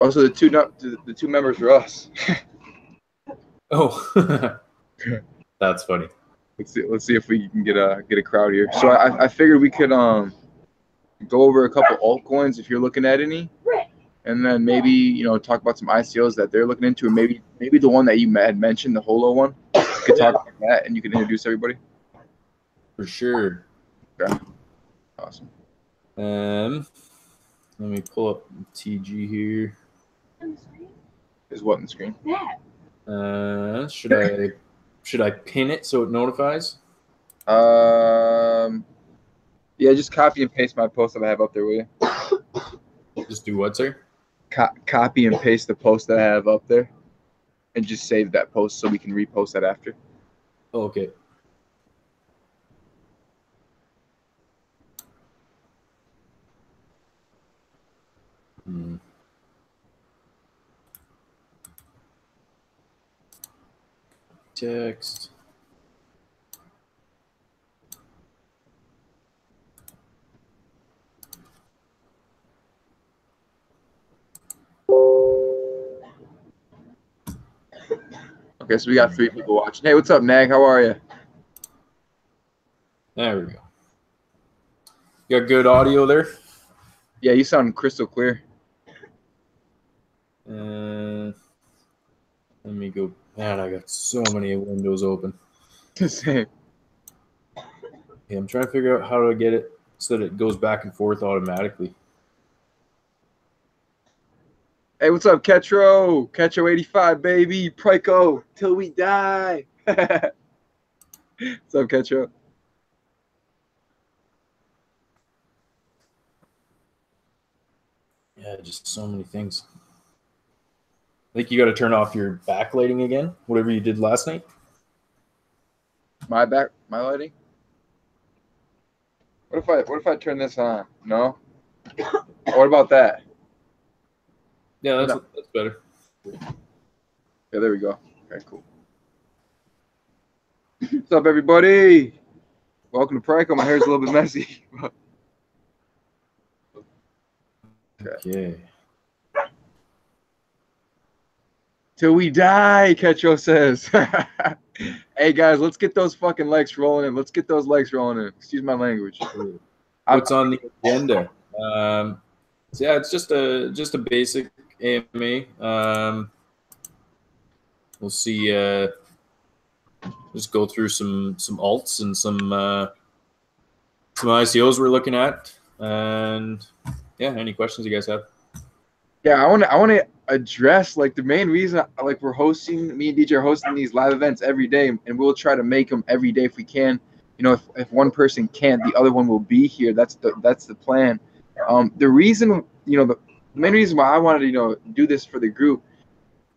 Also, the two members are us. Oh, that's funny. Let's see if we can get a crowd here. So I figured we could go over a couple altcoins if you're looking at any, and then maybe talk about some ICOs that they're looking into, and maybe the one that you had mentioned, the Holo one. You could talk about that, and you can introduce everybody. For sure. Okay. Awesome. Let me pull up TG here. Is what on the screen? Should I pin it so it notifies? Yeah, just copy and paste my post that I have up there, will you? Just do what, sir? Copy and paste the post that I have up there, and just save that post so we can repost that after. Oh, okay. Text. Okay, so we got 3 people watching. Hey, what's up, Nag? How are you? There we go. You got good audio there? Yeah, you sound crystal clear. Let me go. Man, I got so many windows open. Same. Yeah, I'm trying to figure out how to get it so that it goes back and forth automatically. Hey, what's up, Ketro? Ketro 85, baby. PRICO till we die. What's up, Ketro? Yeah, just so many things. I think you got to turn off your backlighting again, whatever you did last night. My lighting? What if I turn this on? No? What about that? Yeah, that's better. Yeah, there we go. Okay, cool. What's up, everybody? Welcome to PRICO. My hair's a little bit messy. Okay. Till we die, Ketro says. Hey, guys, let's get those fucking legs rolling in. Let's get those legs rolling in. Excuse my language. What's on the agenda? So yeah, it's just a basic AMA. We'll see. Just go through some alts and some ICOs we're looking at, and yeah, any questions you guys have? Yeah, I want to address like the main reason like me and DJ are hosting these live events every day, and we'll try to make them every day if we can. If one person can't, the other one will be here. That's the plan. The reason, the main reason why I wanted to do this for the group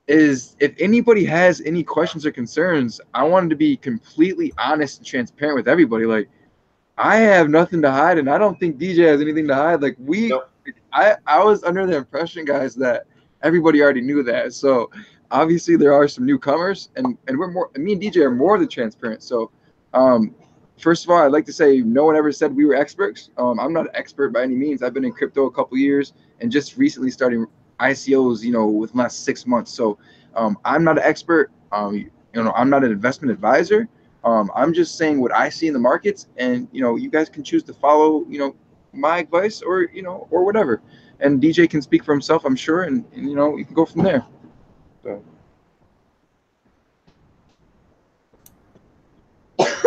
is if anybody has any questions or concerns, I wanted to be completely honest and transparent with everybody. Like, I have nothing to hide, and I don't think DJ has anything to hide. Like I was under the impression, guys, that everybody already knew that. So obviously there are some newcomers, and me and DJ are more than transparent. So first of all, I'd like to say no one ever said we were experts. I'm not an expert by any means. I've been in crypto a couple years and just recently starting ICOs, within the last 6 months. So I'm not an expert. I'm not an investment advisor. I'm just saying what I see in the markets, and you guys can choose to follow my advice or or whatever, and DJ can speak for himself, I'm sure, and you can go from there. So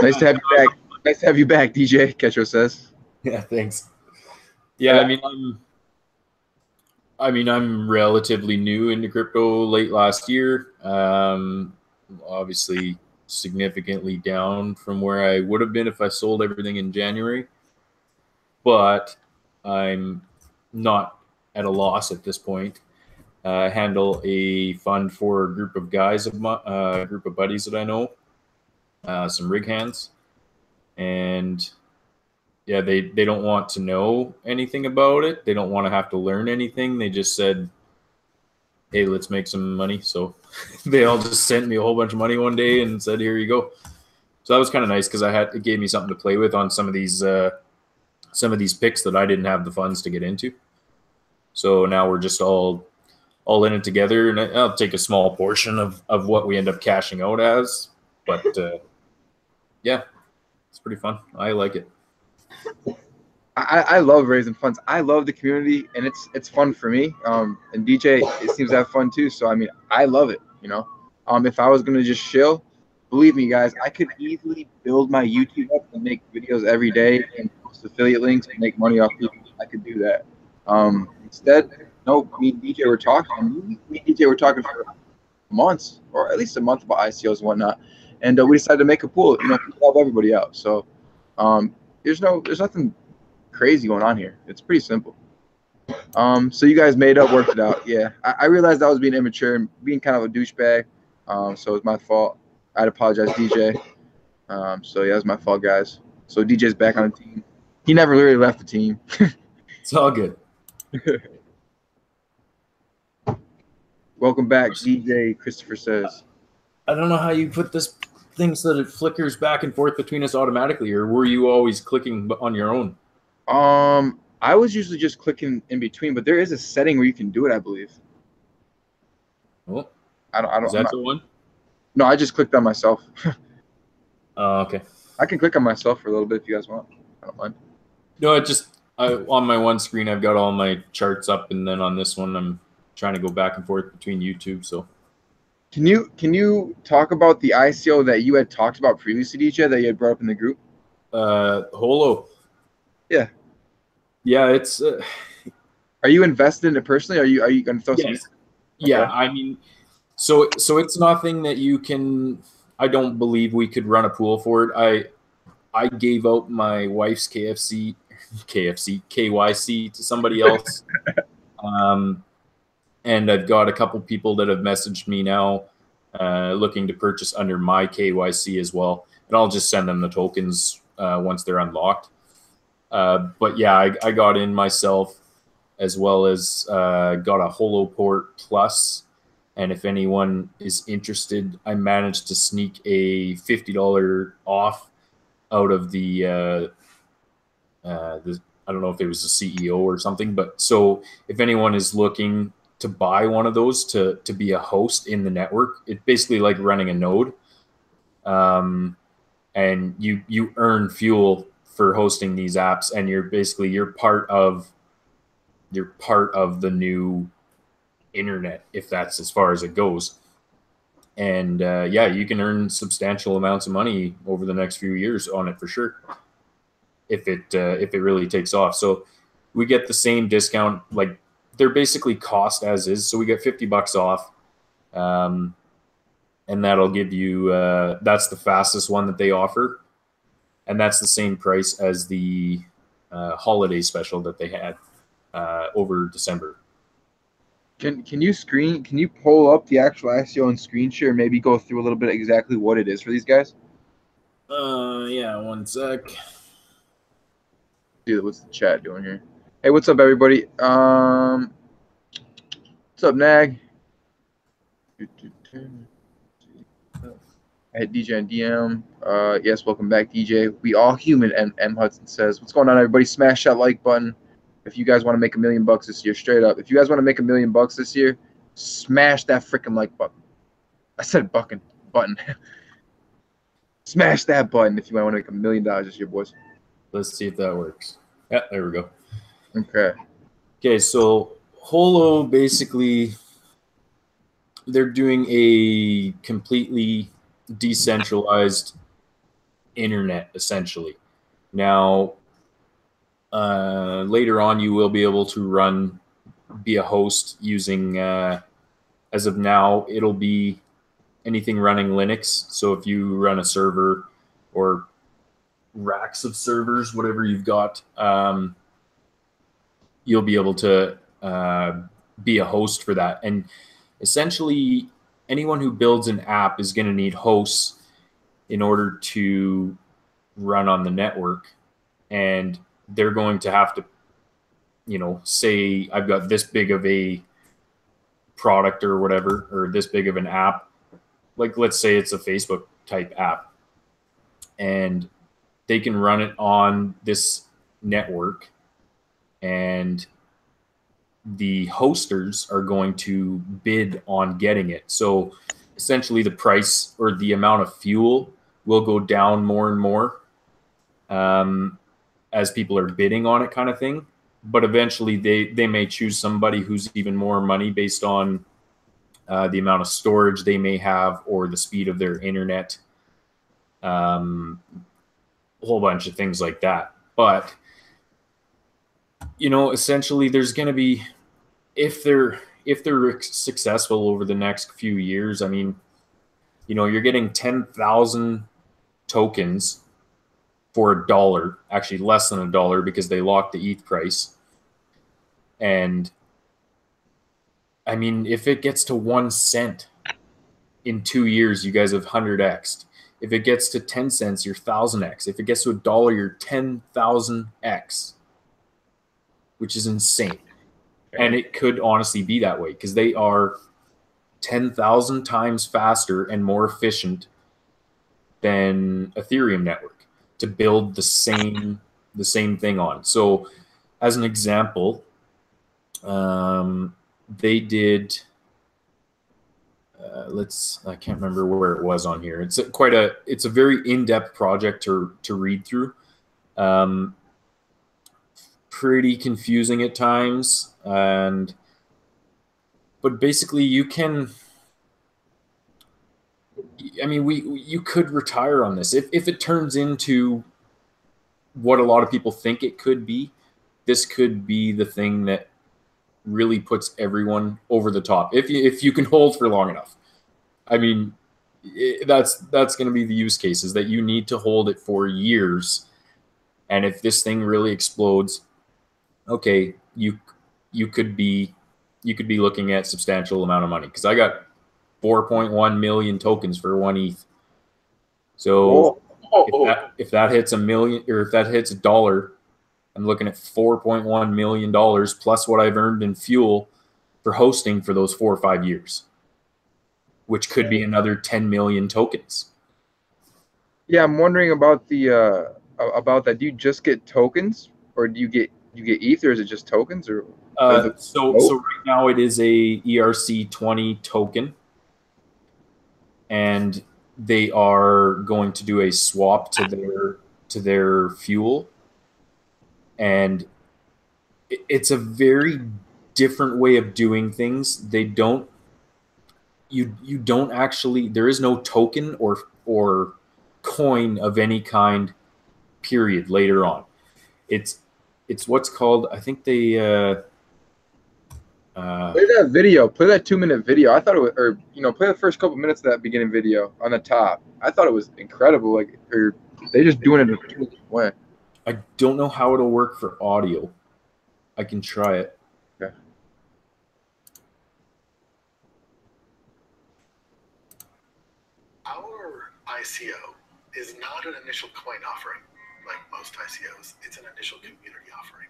nice to have you back. Nice to have you back, DJ. Ketro says. Yeah, thanks. Yeah, I'm relatively new into crypto late last year. Obviously significantly down from where I would have been if I sold everything in January. But I'm not at a loss at this point. I handle a fund for a group of guys, a group of buddies that I know, some rig hands. And yeah, they don't want to know anything about it. They don't want to have to learn anything. They just said, hey, let's make some money. So they all just sent me a whole bunch of money one day and said, here you go. So that was kind of nice because it gave me something to play with on some of these picks that I didn't have the funds to get into. So now we're just all all in it together, and I'll take a small portion of what we end up cashing out as. But yeah, it's pretty fun. I like it. I love raising funds. I love the community, and it's fun for me. And DJ, it seems to have fun too. So I mean, I love it. You know, if I was gonna just chill, believe me, guys, I could easily build my YouTube up and make videos every day and post affiliate links and make money off people. I could do that. Instead, no, me and DJ were talking. Me and DJ were talking for months, or at least a month, about ICOs and whatnot, and we decided to make a pool. You know, to help everybody out. So there's nothing crazy going on here. It's pretty simple. So you guys made up, worked it out. Yeah, I realized I was being immature and being kind of a douchebag. So it's my fault. I'd apologize, DJ. So yeah, it's my fault, guys. So DJ's back on the team. He never really left the team. It's all good. Welcome back, DJ. Christopher says. I don't know how you put this thing so that it flickers back and forth between us automatically, or were you always clicking on your own? I was usually just clicking in between, but there is a setting where you can do it, I believe. Oh, I don't. Is that the one? No, I just clicked on myself. Oh, okay. I can click on myself for a little bit if you guys want. I don't mind. No, on my one screen I've got all my charts up, and then on this one I'm trying to go back and forth between YouTube. So can you talk about the ICO that you had talked about previously, DJ, that you had brought up in the group? Holo. Yeah. Yeah, it's. Are you invested in it personally? Are you going to throw some? Yes. Yeah, okay. I mean, so it's nothing that you can. I don't believe we could run a pool for it. I gave out my wife's KYC to somebody else, and I've got a couple people that have messaged me now, looking to purchase under my KYC as well, and I'll just send them the tokens once they're unlocked. But yeah, I got in myself, as well as got a Holoport Plus. And if anyone is interested, I managed to sneak a $50 off out of the I don't know if it was the CEO or something. But so if anyone is looking to buy one of those to be a host in the network, it's basically like running a node. And you earn fuel for hosting these apps, and you're part of the new internet, if that's as far as it goes. And yeah, you can earn substantial amounts of money over the next few years on it for sure, if it really takes off. So we get the same discount, like they're basically cost as is, so we get $50 off, and that'll give you that's the fastest one that they offer, and that's the same price as the holiday special that they had over December. Can you pull up the actual ICO and screen share, and maybe go through a little bit exactly what it is for these guys? Yeah, one sec. Dude, what's the chat doing here? Hey, what's up, everybody? What's up, Nag? I hit DJ and DM. Yes, welcome back, DJ. We all human. M Hudson says, "What's going on, everybody? Smash that like button if you guys want to make $1 million this year. Straight up, if you guys want to make $1 million this year, smash that freaking like button. I said button. Smash that button if you want to make $1 million this year, boys." Let's see if that works. Yeah, there we go. Okay, so Holo, basically, they're doing a completely decentralized internet, essentially. Now, later on, you will be able to be a host using, as of now, it'll be anything running Linux. So if you run a server or racks of servers, whatever you've got, you'll be able to be a host for that. And essentially, anyone who builds an app is going to need hosts in order to run on the network. And they're going to have to, say I've got this big of a product or whatever, or this big of an app. Like, let's say it's a Facebook type app, and they can run it on this network, and the hosters are going to bid on getting it. So essentially the price or the amount of fuel will go down more and more as people are bidding on it, kind of thing. But eventually they may choose somebody who's even more money based on the amount of storage they may have or the speed of their internet, a whole bunch of things like that. But, you know, essentially there's going to be, if they're successful over the next few years, I mean, you know, you're getting 10,000 tokens for $1, actually less than $1 because they locked the ETH price. And I mean, if it gets to 1 cent in 2 years, you guys have 100x'd. If it gets to 10 cents, you're 1000x. If it gets to $1, you're 10,000x, which is insane. And it could honestly be that way because they are 10,000 times faster and more efficient than Ethereum network to build the same thing on. So as an example, they did, I can't remember where it was on here. It's a very in-depth project to read through. Pretty confusing at times, but basically you can, I mean, you could retire on this if it turns into what a lot of people think it could be. This could be the thing that really puts everyone over the top if you can hold for long enough. I mean, that's going to be the use case, is that you need to hold it for years, and if this thing really explodes, okay, you could be looking at substantial amount of money, because I got 4.1 million tokens for 1 ETH. So if that hits a million, or if that hits $1, I'm looking at $4.1 million plus what I've earned in fuel for hosting for those 4 or 5 years, which could be another 10 million tokens. Yeah, I'm wondering about about that. Do you just get tokens, or do you get ETH, or is it just tokens, or so right now it is a ERC20 token, and they are going to do a swap to their fuel, and it's a very different way of doing things. They don't, you don't actually, there is no token or coin of any kind, period, later on. It's what's called, I think they play that video, play that 2-minute video. I thought it was, or play the first couple minutes of that beginning video on the top. I thought it was incredible. Like, or they just doing it in a different way. I don't know how it'll work for audio. I can try it. Okay. Our ICO is not an initial coin offering like most ICOs. It's an initial community offering.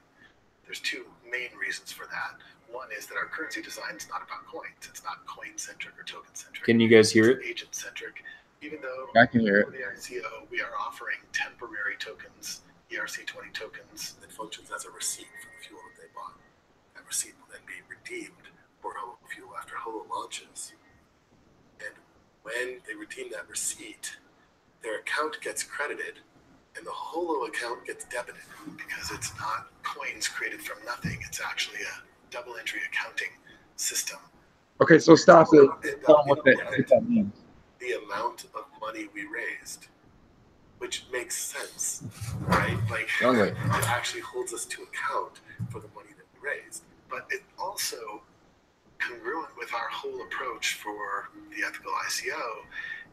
There's 2 main reasons for that. One is that our currency design is not about coins. It's not coin-centric or token-centric. Can you guys hear it? It's agent-centric. Even though I can hear it. for the ICO, we are offering temporary tokens, ERC20 tokens, that functions as a receipt for the fuel that they bought. That receipt will then be redeemed for Holo fuel after Holo launches. And when they redeem that receipt, their account gets credited and the Holo account gets debited, because it's not coins created from nothing. It's actually a double entry accounting system. Okay, so stop it. Tell them what that means. The amount of money we raised, which makes sense, right? Like, it actually holds us to account for the money that we raised. But it also, congruent with our whole approach for the ethical ICO,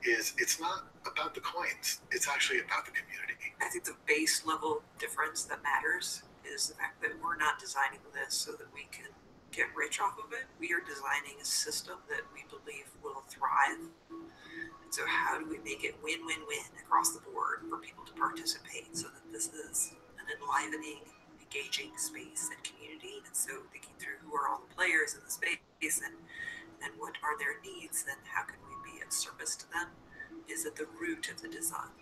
is it's not about the coins. It's actually about the community. I think the base level difference that matters is the fact that we're not designing this so that we can get rich off of it. We are designing a system that we believe will thrive. And so how do we make it win-win-win across the board for people to participate, so that this is an enlivening, engaging space and community? And so thinking through who are all the players in the space and what are their needs and how can we be of service to them is at the root of the design.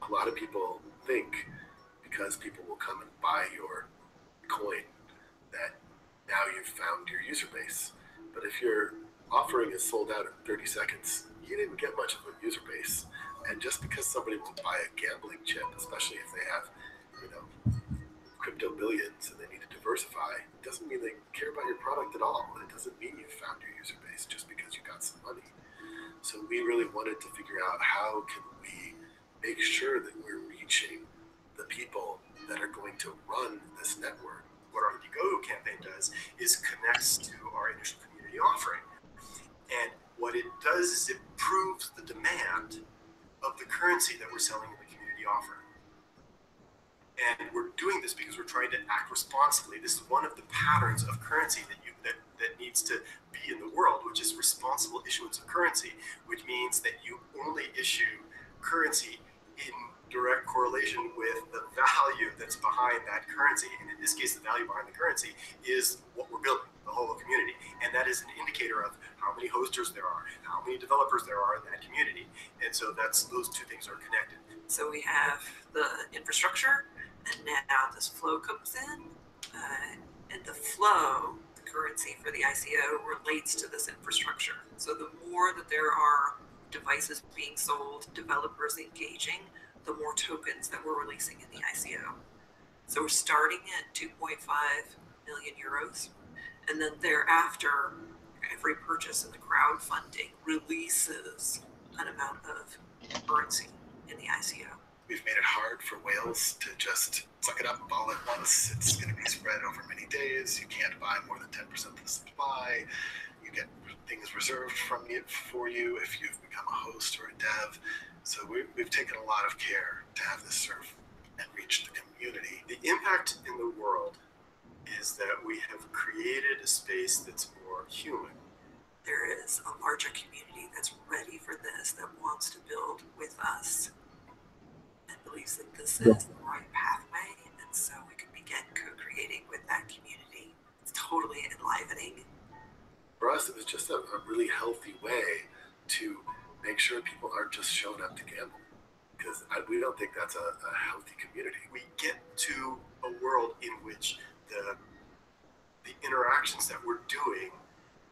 A lot of people think because people will come and buy your coin that now you've found your user base. But if your offering is sold out in 30 seconds, you didn't get much of a user base. And just because somebody will buy a gambling chip, especially if they have, crypto billions and they need to diversify, doesn't mean they care about your product at all. It doesn't mean you found your user base just because you got some money. So we really wanted to figure out how can we make sure that we're reaching the people that are going to run this network. What our Indiegogo campaign does is connects to our initial community offering. And what it does is it proves the demand of the currency that we're selling in the community offering. And we're doing this because we're trying to act responsibly. This is one of the patterns of currency that needs to be in the world, which is responsible issuance of currency, which means that you only issue currency in direct correlation with the value that's behind that currency. And in this case, the value behind the currency is what we're building, the whole community. And that is an indicator of how many hosters there are, how many developers there are in that community. And so those two things are connected. So we have the infrastructure, and now this flow comes in, and the flow, the currency for the ICO, relates to this infrastructure. So the more that there are devices being sold, developers engaging, the more tokens that we're releasing in the ICO. So we're starting at 2.5 million euros, and then thereafter, every purchase in the crowdfunding releases an amount of currency in the ICO. We've made it hard for whales to just suck it up all at once. It's going to be spread over many days. You can't buy more than 10% of the supply. You get things reserved for you if you've become a host or a dev. So we've taken a lot of care to have this serve and reach the community. The impact in the world is that we have created a space that's more human. There is a larger community that's ready for this, that wants to build with us, and believes that this is the right pathway, and so we can begin co-creating with that community. It's totally enlivening. For us, it was just a really healthy way to make sure people aren't just showing up to gamble, because we don't think that's a healthy community. We get to a world in which the interactions that we're doing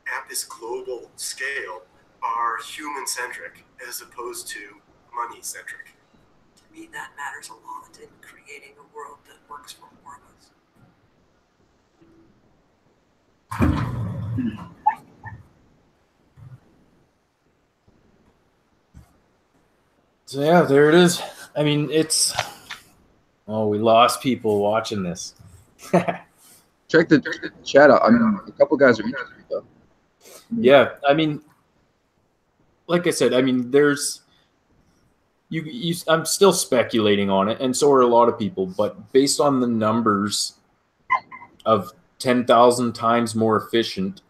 at this global scale are human-centric as opposed to money-centric. To me, that matters a lot in creating a world that works for more of us. So yeah, there it is. I mean, we lost people watching this. Check the chat out. I mean, a couple guys are interested though. Yeah, I mean, like I said, I mean, there's I'm still speculating on it, and so are a lot of people. But based on the numbers of 10,000 times more efficient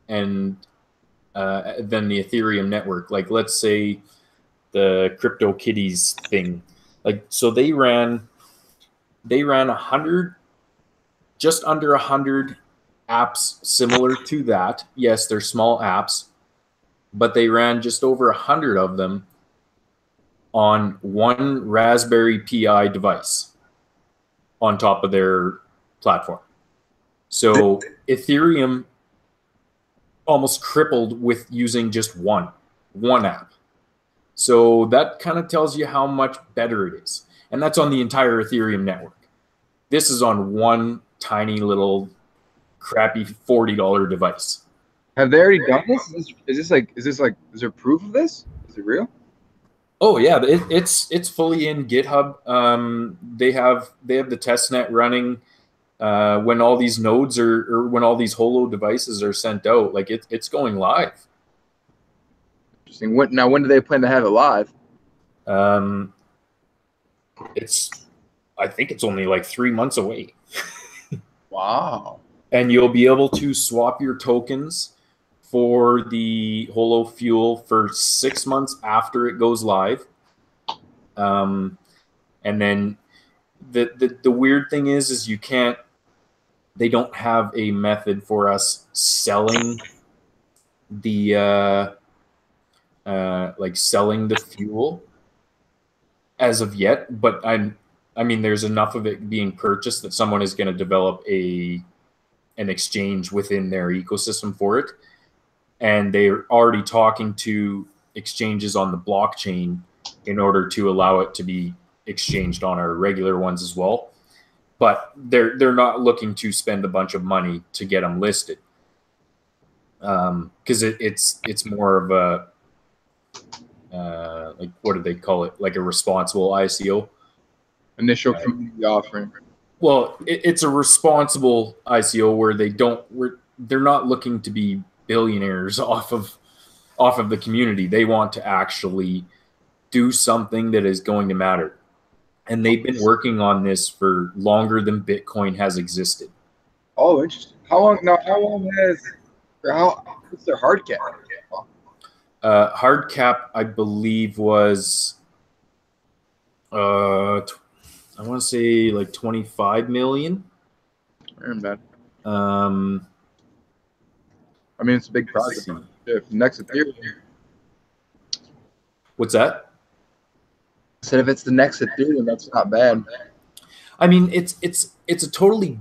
and than the Ethereum network, like let's say the CryptoKitties thing, like so they ran 100, just under 100 apps similar to that. Yes, they're small apps, but they ran just over 100 of them on one Raspberry Pi device on top of their platform. So Ethereum almost crippled with using just one app. So that kind of tells you how much better it is. And that's on the entire Ethereum network. This is on one tiny little crappy $40 device. Have they already done this? Is there proof of this? Is it real? Oh yeah, it's fully in GitHub. They have the testnet running when all these nodes or when all these holo devices are sent out. Like it's going live. Interesting. When do they plan to have it live? I think it's only like 3 months away. Wow. And you'll be able to swap your tokens for the Holo Fuel for 6 months after it goes live. And then the weird thing is they don't have a method for us selling the selling the fuel as of yet, but I mean there's enough of it being purchased that someone is going to develop an an exchange within their ecosystem for it. And they're already talking to exchanges on the blockchain in order to allow it to be exchanged on our regular ones as well. But they're not looking to spend a bunch of money to get them listed, because it's more of a like, what do they call it? Like a responsible ICO. Initial community offering. Well, it's a responsible ICO where they're not looking to be billionaires off of the community. They want to actually do something that is going to matter. And they've been working on this for longer than Bitcoin has existed. Oh, interesting. What's their hard cap? Hard cap, I believe, was I want to say like 25 million. Not bad. I mean, it's a big project. If next Ethereum. What's that? I said if it's the next Ethereum, that's not bad. I mean, it's a totally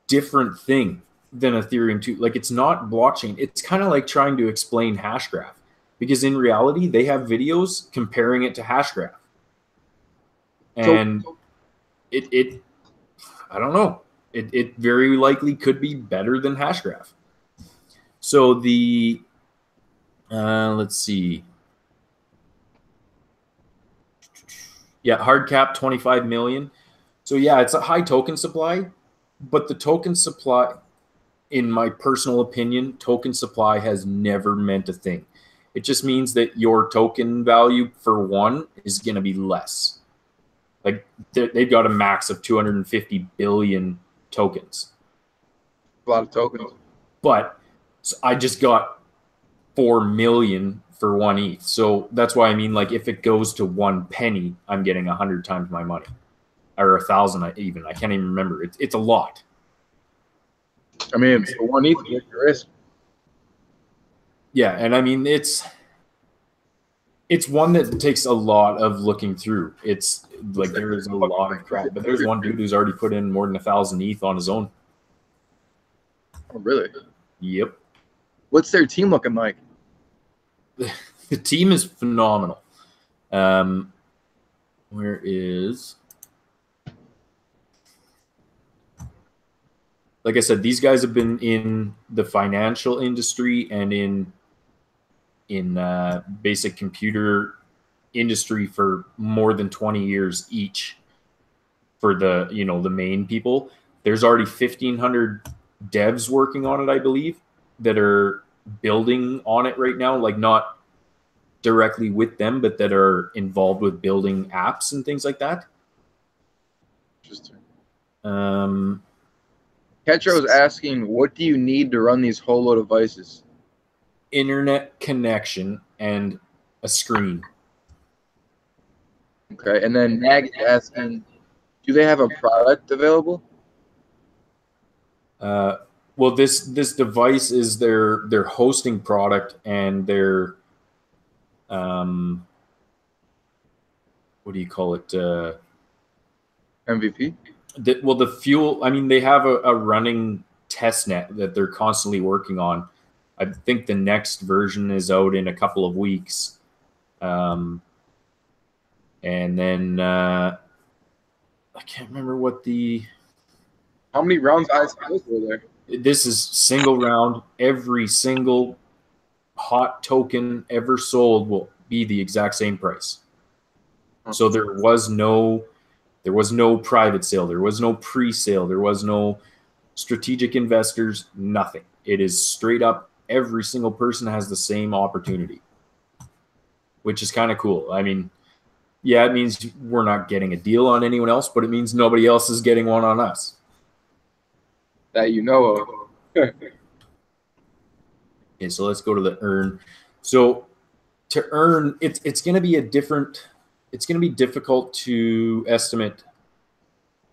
different thing than Ethereum 2. Like, it's not blockchain. It's kind of like trying to explain Hashgraph, because in reality, they have videos comparing it to Hashgraph. And it I don't know. It very likely could be better than Hashgraph. So the let's see. Yeah, hard cap 25 million. So yeah, it's a high token supply, but the token supply, in my personal opinion, token supply has never meant a thing. It just means that your token value for one is going to be less. Like, they've got a max of 250 billion tokens. A lot of tokens. But I just got 4 million for 1 ETH. So that's why I mean, like, if it goes to 1 penny, I'm getting 100 times my money, or 1,000 even. I can't even remember. It's a lot. I mean, it's 1 ETH risk. Yeah, and I mean, it's one that takes a lot of looking through. It's like, there is a lot of crap, but there's one dude who's already put in more than 1,000 ETH on his own. Oh, really? Yep. What's their team looking like? The team is phenomenal. Where is... Like I said, these guys have been in the financial industry and in basic computer industry for more than 20 years each. For the main people, there's already 1,500 devs working on it, I believe, that are building on it right now. Like, not directly with them, but that are involved with building apps and things like that. Interesting. Ketro is asking, what do you need to run these Holo devices? Internet connection and a screen. Okay, and then Nag is asking, do they have a product available? Well, this device is their hosting product and their what do you call it? MVP? The fuel. I mean, they have a running test net that they're constantly working on. I think the next version is out in a couple of weeks, and then I can't remember what the. How many rounds ICOs were there? This is single round. Every single hot token ever sold will be the exact same price. So there was no private sale. There was no pre-sale. There was no strategic investors, nothing. It is straight up, every single person has the same opportunity, which is kind of cool. I mean, yeah, it means we're not getting a deal on anyone else, but it means nobody else is getting one on us. That you know of. Okay, so let's go to the earn. So to earn, it's going to be it's going to be difficult to estimate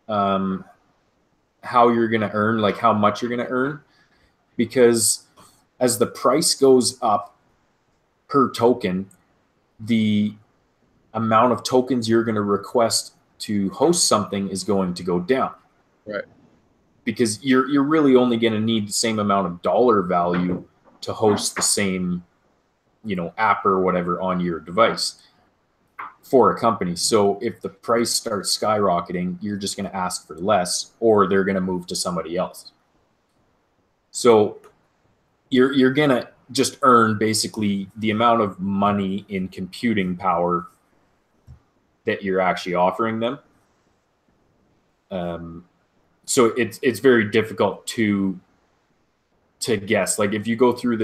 how you're going to earn, like how much you're going to earn, because as the price goes up per token, the amount of tokens you're going to request to host something is going to go down. Right. because you're really only going to need the same amount of dollar value to host the same, app or whatever on your device for a company. So if the price starts skyrocketing, you're just going to ask for less, or they're going to move to somebody else. So you're going to just earn basically the amount of money in computing power that you're actually offering them. So it's very difficult to guess. Like if you go through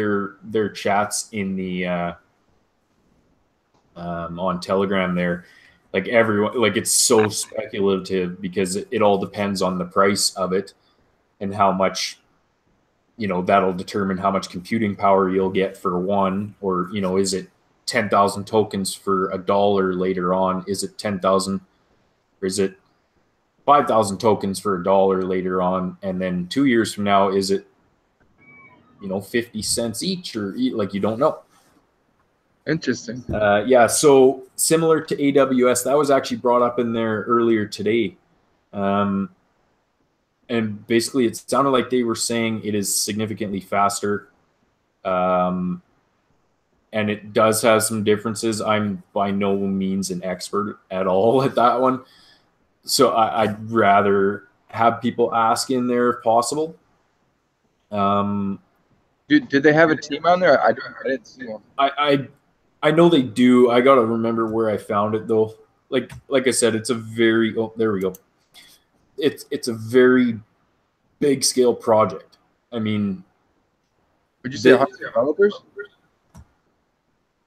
their chats in the on Telegram there, like everyone, like it's so speculative because it all depends on the price of it and how much, that'll determine how much computing power you'll get for one, or, is it 10,000 tokens for $1 later on? Is it 10,000 or is it 5,000 tokens for $1 later on? And then 2 years from now, is it, 50 cents each, or like, you don't know. Interesting. Yeah. So similar to AWS, that was actually brought up in there earlier today. And basically it sounded like they were saying it is significantly faster. And it does have some differences. I'm by no means an expert at all at that one. So I'd rather have people ask in there if possible. Did they have a team on there? I didn't see one. I know they do. I gotta remember where I found it though. Like I said, it's a very there we go. It's a very big scale project. I mean, would you say 100 developers?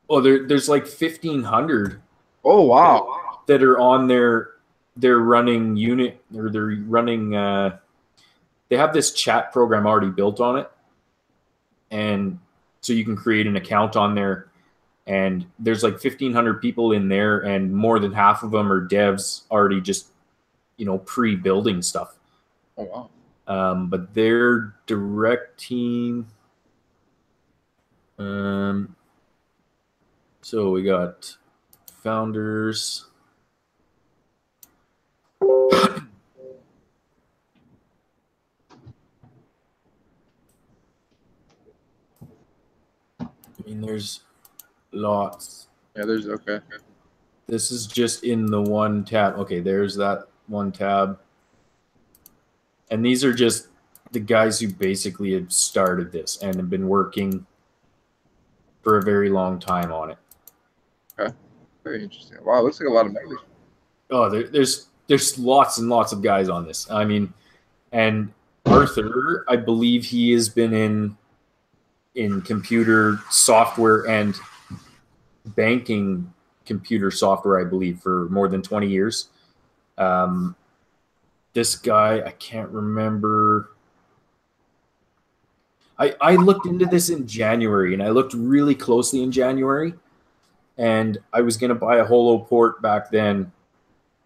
Oh, there's like 1,500. Oh wow! That are on their running unit, or they're running. They have this chat program already built on it, and so you can create an account on there. And there's like 1,500 people in there, and more than half of them are devs already just, pre-building stuff. Oh, wow. But their direct team, so we got founders. I mean, there's lots. Yeah, there's okay. This is just in the one tab. Okay, there's that one tab. And these are just the guys who basically have started this and have been working for a very long time on it. Okay. Very interesting. Wow, it looks like a lot of members. Oh, there's lots and lots of guys on this. I mean, and Arthur, I believe he has been in computer software and banking computer software, I believe, for more than 20 years. This guy, I can't remember. I looked into this in January, and I looked really closely in January, and I was going to buy a holo port back then.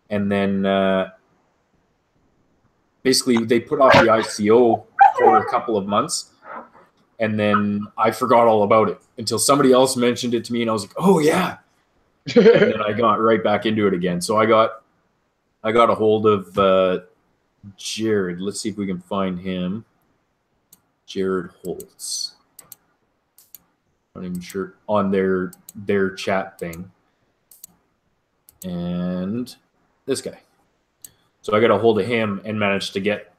And then basically they put off the ICO for a couple of months. And then I forgot all about it until somebody else mentioned it to me, and I was like, "Oh yeah!" And then I got right back into it again. So I got a hold of Jared. Let's see if we can find him. Jared Holtz. I'm not even sure on their chat thing. And this guy. So I got a hold of him and managed to get.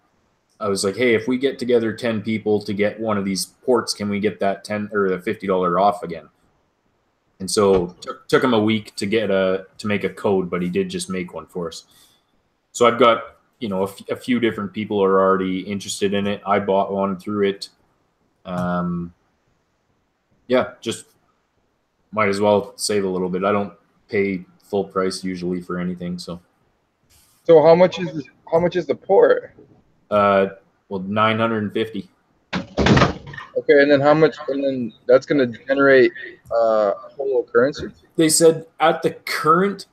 I was like, hey, if we get together 10 people to get one of these ports, can we get that $10 or the $50 off again? And so took him a week to make a code, but he did just make one for us. So I've got, a few different people are already interested in it. I bought one through it. Yeah, just might as well save a little bit. I don't pay full price usually for anything. So how much is the port? Well, 950. Okay, and then how much? And then that's going to generate holo currency. They said at the current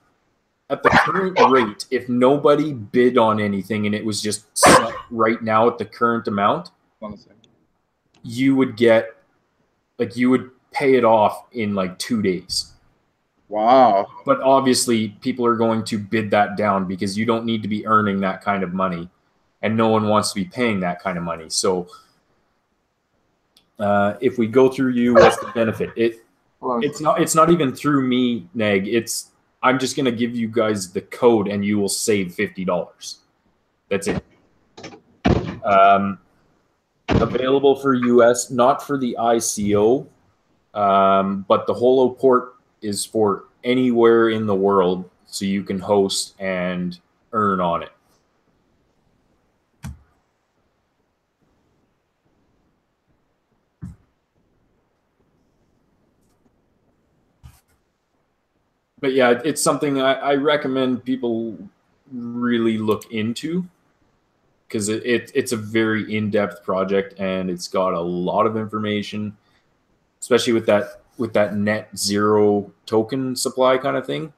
rate, if nobody bid on anything and it was just set right now at the current amount, you would get, you would pay it off in 2 days. Wow. But obviously, people are going to bid that down because you don't need to be earning that kind of money. and no one wants to be paying that kind of money. So if we go through you, what's the benefit? It's not even through me, Neg. I'm just going to give you guys the code and you will save $50. That's it. Available for US, not for the ICO, but the Holo port is for anywhere in the world, so you can host and earn on it. But yeah, it's something I recommend people really look into, because it's a very in-depth project and it's got a lot of information, especially with that net zero token supply kind of thing.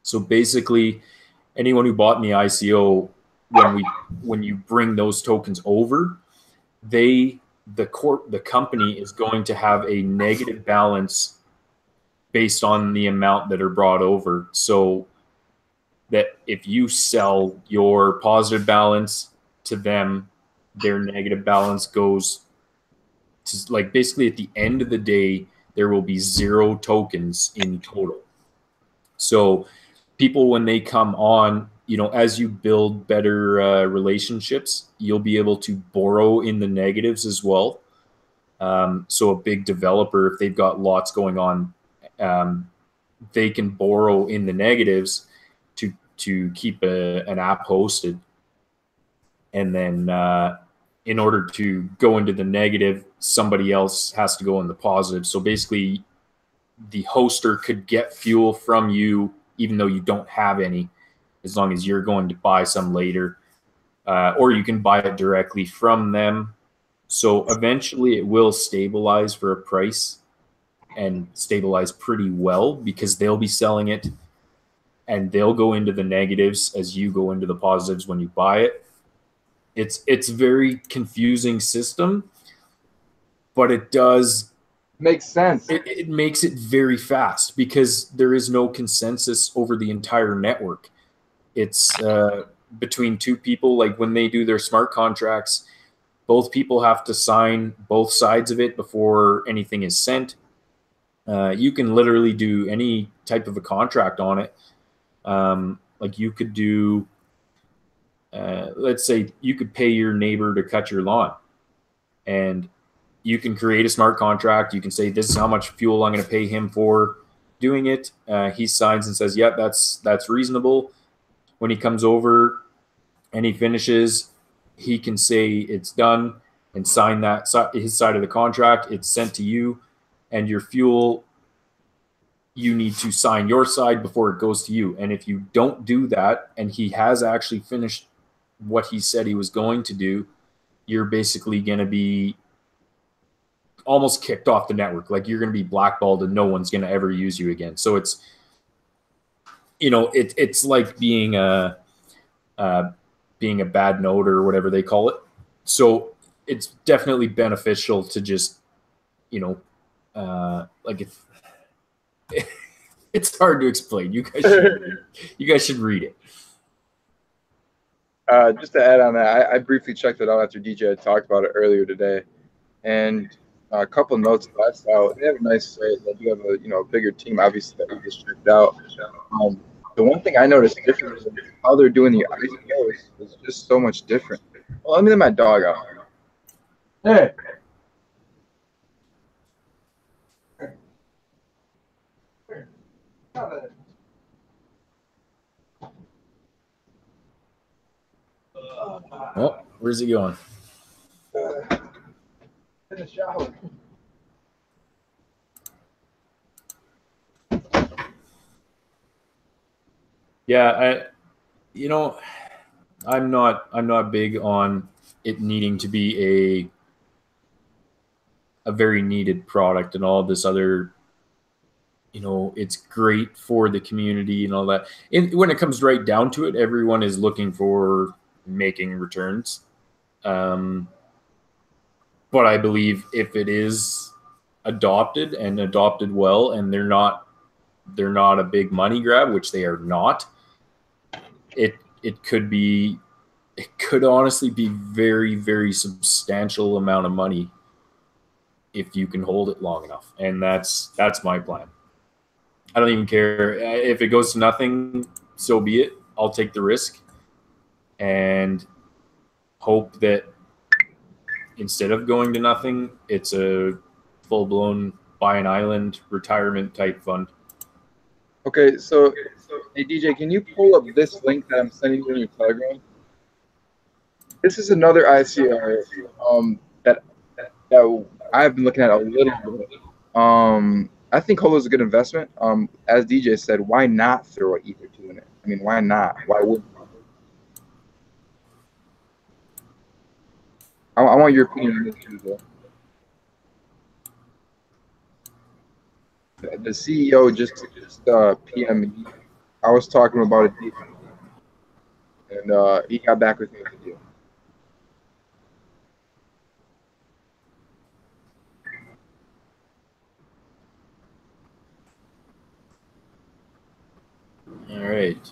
So basically, anyone who bought in the ICO, when you bring those tokens over, the company is going to have a negative balance based on the amount that are brought over. So that if you sell your positive balance to them, their negative balance goes to, like, basically at the end of the day, there will be 0 tokens in total. So people, when they come on, you know, as you build better relationships, you'll be able to borrow in the negatives as well. So a big developer, if they've got lots going on, they can borrow in the negatives to keep an app hosted. And then in order to go into the negative, somebody else has to go in the positive. So basically, the hoster could get fuel from you even though you don't have any, as long as you're going to buy some later. Or you can buy it directly from them. So eventually it will stabilize for a price, and stabilize pretty well, because they'll be selling it and they'll go into the negatives as you go into the positives when you buy it. It's a very confusing system, but it does makes sense. It makes it very fast, because there is no consensus over the entire network. It's between 2 people. Like when they do their smart contracts, both people have to sign both sides of it before anything is sent. You can literally do any type of a contract on it. Like you could do, let's say you could pay your neighbor to cut your lawn, and you can create a smart contract. You can say, this is how much fuel I'm going to pay him for doing it. He signs and says, yep, that's reasonable. When he comes over and he finishes, he can say it's done and sign that his side of the contract. It's sent to you, and your fuel, you need to sign your side before it goes to you. And if you don't do that, and he has actually finished what he said he was going to do, you're basically going to be almost kicked off the network. Like you're going to be blackballed and no one's going to ever use you again. So it's, you know, it's like being a bad note or whatever they call it. So it's definitely beneficial to just, you know, like it's hard to explain. You guys should read it. Just to add on that, I briefly checked it out after DJ had talked about it earlier today, and a couple notes last out. They have a nice site. They do have a bigger team, obviously, that we just checked out. The one thing I noticed different is how they're doing the ICO is just so much different. Well, let me let my dog out. Hey. Oh, where's he going? In the shower. Yeah, I'm not big on it needing to be a very needed product and all this other, it's great for the community and all that. When it comes right down to it, everyone is looking for making returns. But I believe if it is adopted and adopted well, and they're not a big money grab, which they are not, it could be it could honestly be very, very substantial amount of money if you can hold it long enough. And that's my plan. I don't even care if it goes to nothing, so be it. I'll take the risk and hope that instead of going to nothing, it's a full-blown buy an island retirement type fund. Okay, so hey DJ, can you pull up this link that I'm sending you in your Telegram? This is another ICR that I've been looking at a little bit. I think Holo is a good investment. As DJ said, why not throw an Ether 2 in it? I mean, why not? Why wouldn't you? I want your opinion on this too, though. The CEO just PM me. I was talking about it deep, and he got back with me with the deal. All right.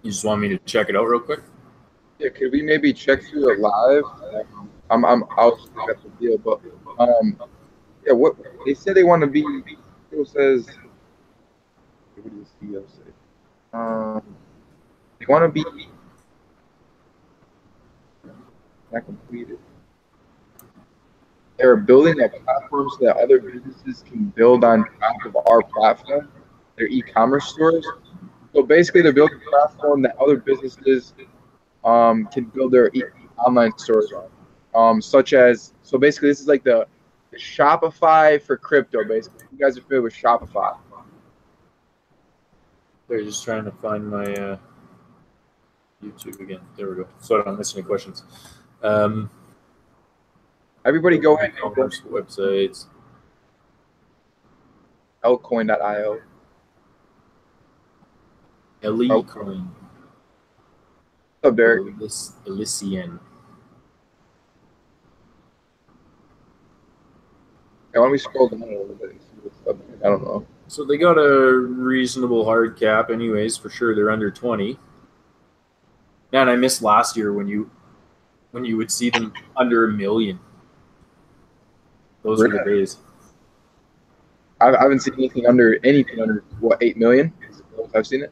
You just want me to check it out real quick? Yeah, could we maybe check through it live? I'll just look at the deal, but yeah, what they said they want to be. It says, what does the CEO say? They want to be not completed. They're building a platform so that other businesses can build on top of our platform, their e-commerce stores. So basically, they're building a platform that other businesses can build their online stores on, such as, so basically this is like the Shopify for crypto. Basically, you guys are familiar with Shopify. They're just trying to find my YouTube again. There we go. So I don't miss any questions. Everybody go ahead and go websites. Lcoin.io. Ellie Coin. What's up, Derek? Elysian. Yeah, why don't we scroll down a little bit and see what's up? I don't know. So they got a reasonable hard cap anyways, for sure. They're under 20. Man, I missed last year when you would see them under 1 million. Those were the days. I haven't seen anything under what, 8 million? I've seen it.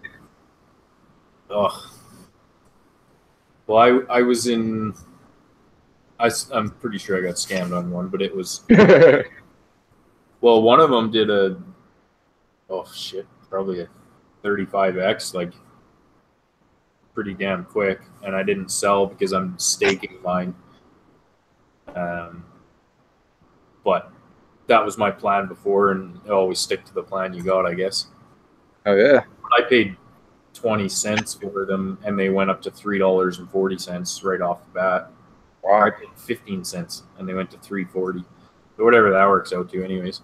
Oh. Well, I was in. I'm pretty sure I got scammed on one, but it was. Well, one of them did probably a 35x, like pretty damn quick, and I didn't sell because I'm staking mine. But that was my plan before, and always stick to the plan you got, I guess. Oh yeah. I paid 20 cents for them, and they went up to $3.40 right off the bat. Wow. I paid 15 cents, and they went to $3.40. So whatever that works out to, anyways.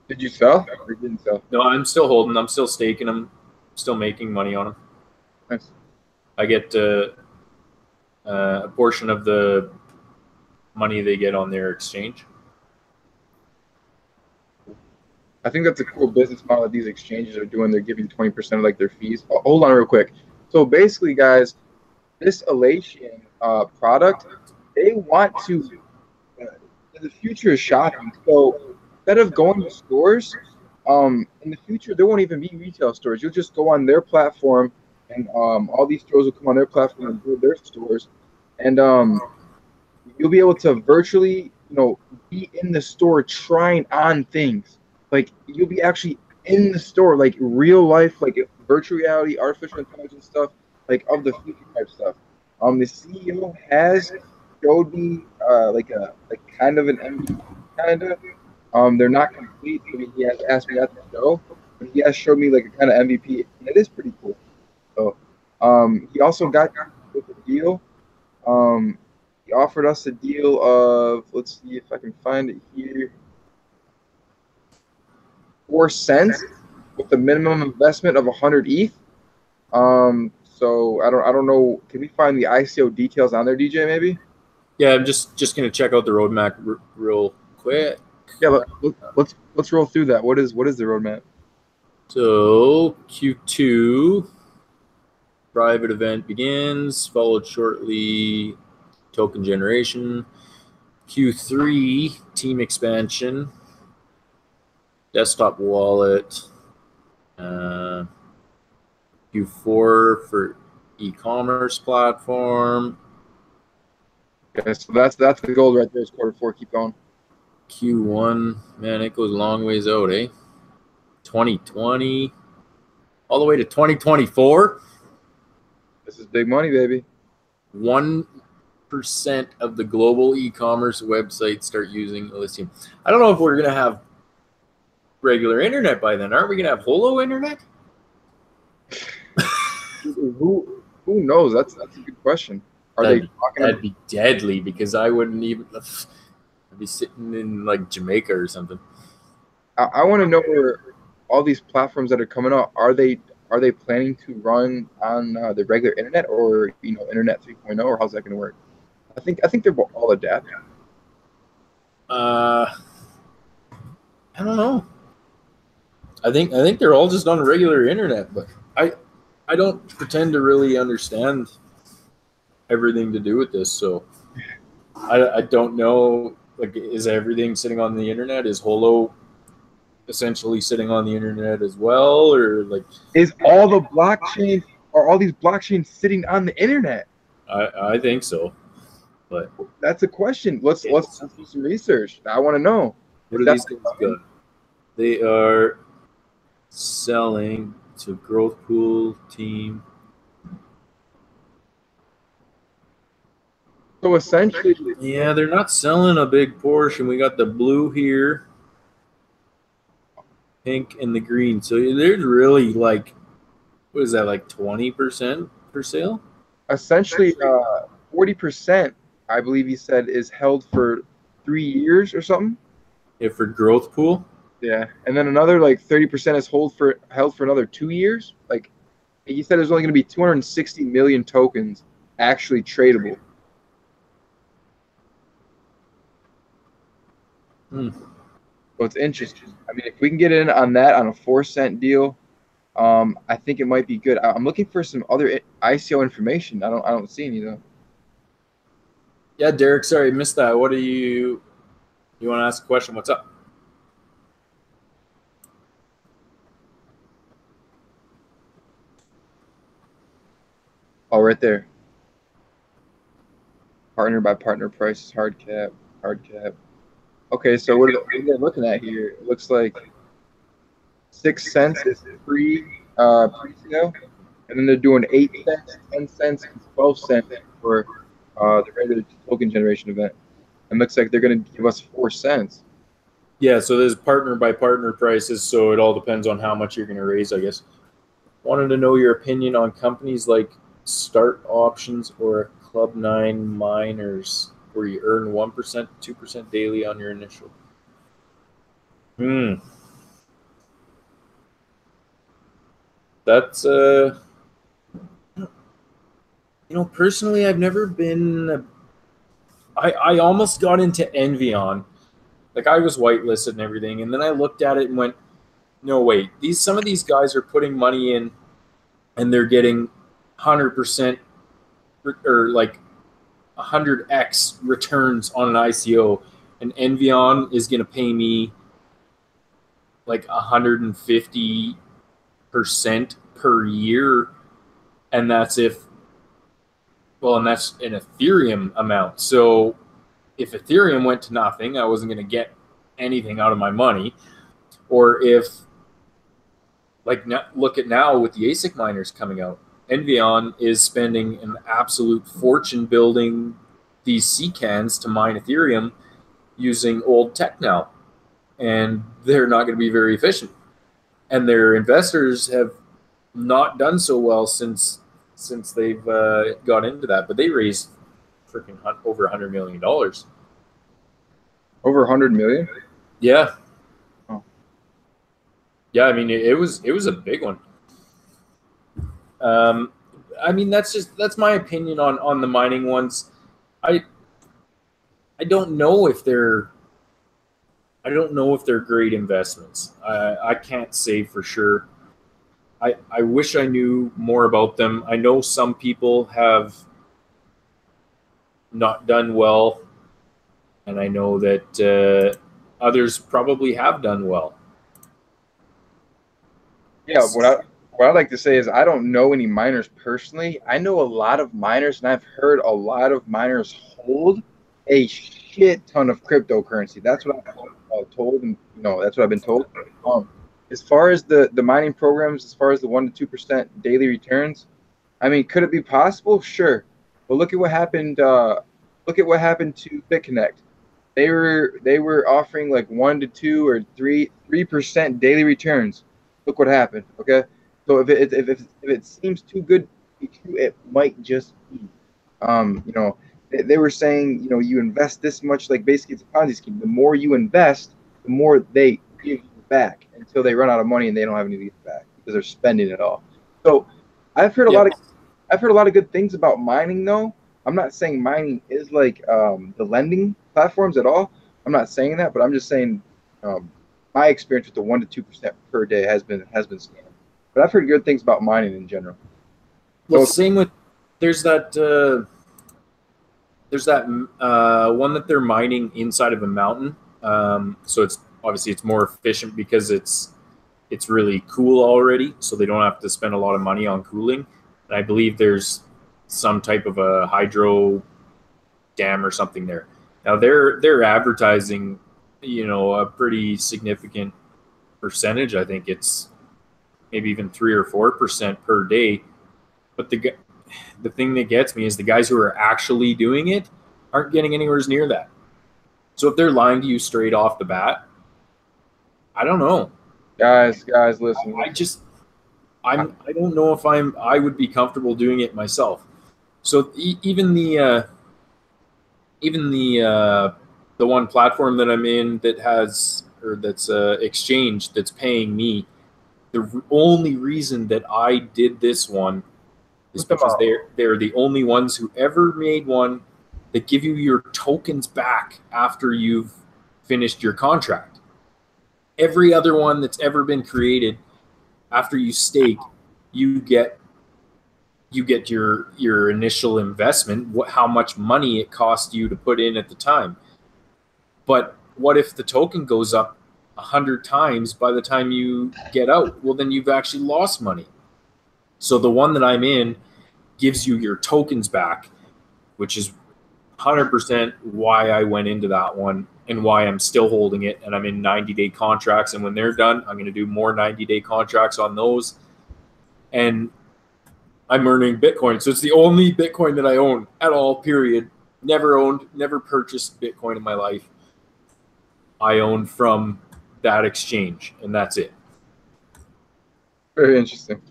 Did you sell or didn't sell? No, I'm still holding. I'm still staking them. Still making money on them. Nice. I get a portion of the money they get on their exchange. I think that's a cool business model that these exchanges are doing. They're giving 20% of like their fees. Oh, hold on real quick. So basically, guys, this Elation product, they want to. The future is shopping. So instead of going to stores, in the future there won't even be retail stores. You'll just go on their platform, and all these stores will come on their platform and build their stores, and you'll be able to virtually, be in the store trying on things. Like you'll be actually in the store, like real life, like virtual reality, artificial intelligence stuff, like of the future type stuff. The CEO has showed me like kind of an MVP, kind of. They're not complete. I mean, he has asked me not to show, but he has showed me like a kind of MVP, and it is pretty cool. So, he also got with a deal. He offered us a deal of, let's see if I can find it here, 4 cents with a minimum investment of 100 ETH. So I don't know. Can we find the ICO details on there, DJ? Maybe. Yeah, I'm just gonna check out the roadmap real quick. Yeah, let's roll through that. What is the roadmap? So Q2 private event begins, followed shortly token generation. Q3 team expansion, desktop wallet. Q4 for e-commerce platform. Okay, so that's the goal right there. Is Q4. Keep going. Q1, man, it goes a long ways out, eh? 2020, all the way to 2024. This is big money, baby. 1% of the global e-commerce websites start using Elysium. I don't know if we're gonna have regular internet by then. Aren't we gonna have holo internet? Who knows? That's a good question. That'd be deadly because I wouldn't even. I'd be sitting in like Jamaica or something. I want to know where all these platforms that are coming out are they planning to run on the regular internet or internet 3.0 or how's that going to work? I think they're all adapted. I don't know. I think they're all just on regular internet, but I don't pretend to really understand everything to do with this, so I don't know. Like, is everything sitting on the internet? Is Holo essentially sitting on the internet as well, or like is all the blockchain or all these blockchains sitting on the internet? I think so, but that's a question. Let's do some research. I want to know. What are these guys got? They are selling to Growth Pool team. So essentially, yeah, they're not selling a big portion. We got the blue here, pink, and the green. So there's really like, what is that, like 20% for sale? Essentially, 40%, I believe he said, is held for 3 years or something. Yeah, for Growth Pool. Yeah, and then another like 30% is held for another 2 years. Like he said, there's only going to be 260 million tokens actually tradable. So it's interesting. I mean, if we can get in on that on a 4-cent deal, I think it might be good. I'm looking for some other ICO information. I don't see any though. Yeah, Derek, sorry, I missed that. What do you want to ask a question? What's up? Oh, right there. Partner by partner prices, hard cap. Okay, so what are they looking at here? It looks like 6 cents is pre-sale, and then they're doing 8 cents, 10 cents, and 12 cents for the regular token generation event. It looks like they're going to give us 4 cents. Yeah, so there's partner by partner prices, so it all depends on how much you're going to raise, I guess. Wanted to know your opinion on companies like Start Options or Club 9 Miners, where you earn 1%, 2% daily on your initial. That's personally, I've never been. I almost got into Envion. Like, I was whitelisted and everything, and then I looked at it and went, no, wait, some of these guys are putting money in and they're getting 100% or like 100x returns on an ICO, and Envion is going to pay me like 150% per year, and that's and that's an Ethereum amount. So if Ethereum went to nothing, I wasn't going to get anything out of my money. Or if, like, look at now with the ASIC miners coming out, Envion is spending an absolute fortune building these CCANs to mine Ethereum using old tech now, and they're not going to be very efficient. And their investors have not done so well since they've got into that, but they raised freaking over $100 million. Over 100 million? Yeah. Oh. Yeah, I mean, it was a big one. I mean, that's my opinion on the mining ones. I don't know if they're great investments. I can't say for sure. I wish I knew more about them. I know some people have not done well, and I know that others probably have done well. Yeah, what I like to say is I don't know any miners personally. I know a lot of miners, and I've heard a lot of miners hold a shit ton of cryptocurrency. That's what I'm told, and that's what I've been told. As far as the mining programs, as far as the 1 to 2% daily returns, I mean, could it be possible? Sure, but look at what happened. Look at what happened to BitConnect. They were offering like 1 to 2 or 3% daily returns. Look what happened. Okay, so if it seems too good to be true, it might just be. They were saying, you invest this much, like basically it's a Ponzi scheme. The more you invest, the more they give you back until they run out of money and they don't have any to give back because they're spending it all. So I've heard a lot of good things about mining though. I'm not saying mining is like the lending platforms at all. I'm not saying that, but I'm just saying my experience with the 1 to 2% per day has been scammed. But I've heard good things about mining in general. Well, same with there's that one that they're mining inside of a mountain. So it's obviously it's more efficient because it's really cool already, so they don't have to spend a lot of money on cooling. And I believe there's some type of a hydro dam or something there. Now they're advertising, a pretty significant percentage. I think it's maybe even 3 or 4% per day. But the thing that gets me is the guys who are actually doing it aren't getting anywhere near that. So if they're lying to you straight off the bat, I don't know. Guys, listen. I don't know if I would be comfortable doing it myself. So even the one platform that I'm in that's exchange that's paying me, the only reason that I did this one is because they're the only ones who ever made one that give you your tokens back after you've finished your contract. Every other one that's ever been created, after you stake, you get your initial investment, how much money it cost you to put in at the time. But what if the token goes up 100 times by the time you get out? Well, then you've actually lost money. So the one that I'm in gives you your tokens back, which is 100% why I went into that one and why I'm still holding it. And I'm in 90-day contracts. And when they're done, I'm going to do more 90-day contracts on those. And I'm earning Bitcoin. So it's the only Bitcoin that I own at all, period. Never purchased Bitcoin in my life. I own from that exchange, and that's it. Very interesting.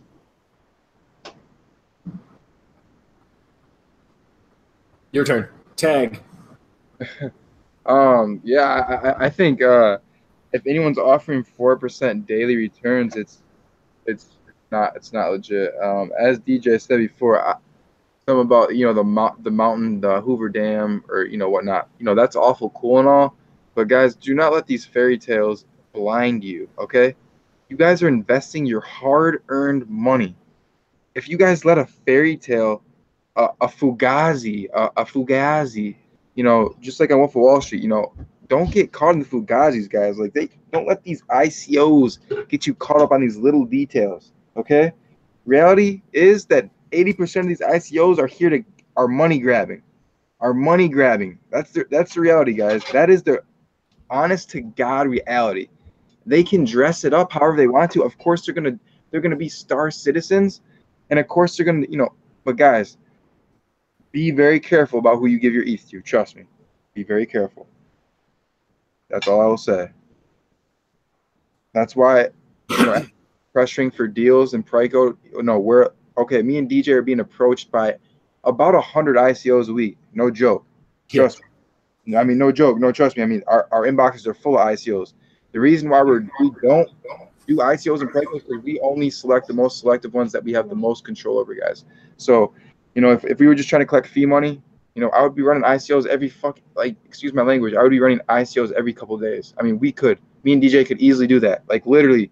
Your turn. Tag. Yeah, I think if anyone's offering 4% daily returns, it's not legit. As DJ said before, some about the mountain, the Hoover Dam, or whatnot. That's awful cool and all, but guys, do not let these fairy tales blind you. Okay, you guys are investing your hard-earned money. If you guys let a fairy tale, a fugazi, just like on Wolf of Wall Street, don't get caught in the fugazis, guys. Like, they don't let these ICOs get you caught up on these little details. Okay, reality is that 80% of these ICOs are money grabbing. That's the reality, guys. That is the honest to God reality. They can dress it up however they want to. Of course, they're gonna be star citizens, and of course they're gonna, But guys, be very careful about who you give your ETH to. Trust me, be very careful. That's all I will say. That's why, pressuring for deals and PRICO. Me and DJ are being approached by about 100 ICOs a week. No joke. Trust me. No joke. No, trust me. Our inboxes are full of ICOs. The reason why we don't do ICOs and PRICOs because we only select the most selective ones that we have the most control over, guys. So, you know, if we were just trying to collect fee money, you know, I would be running ICOs every excuse my language, I would be running ICOs every couple of days. I mean, me and DJ could easily do that. Like literally,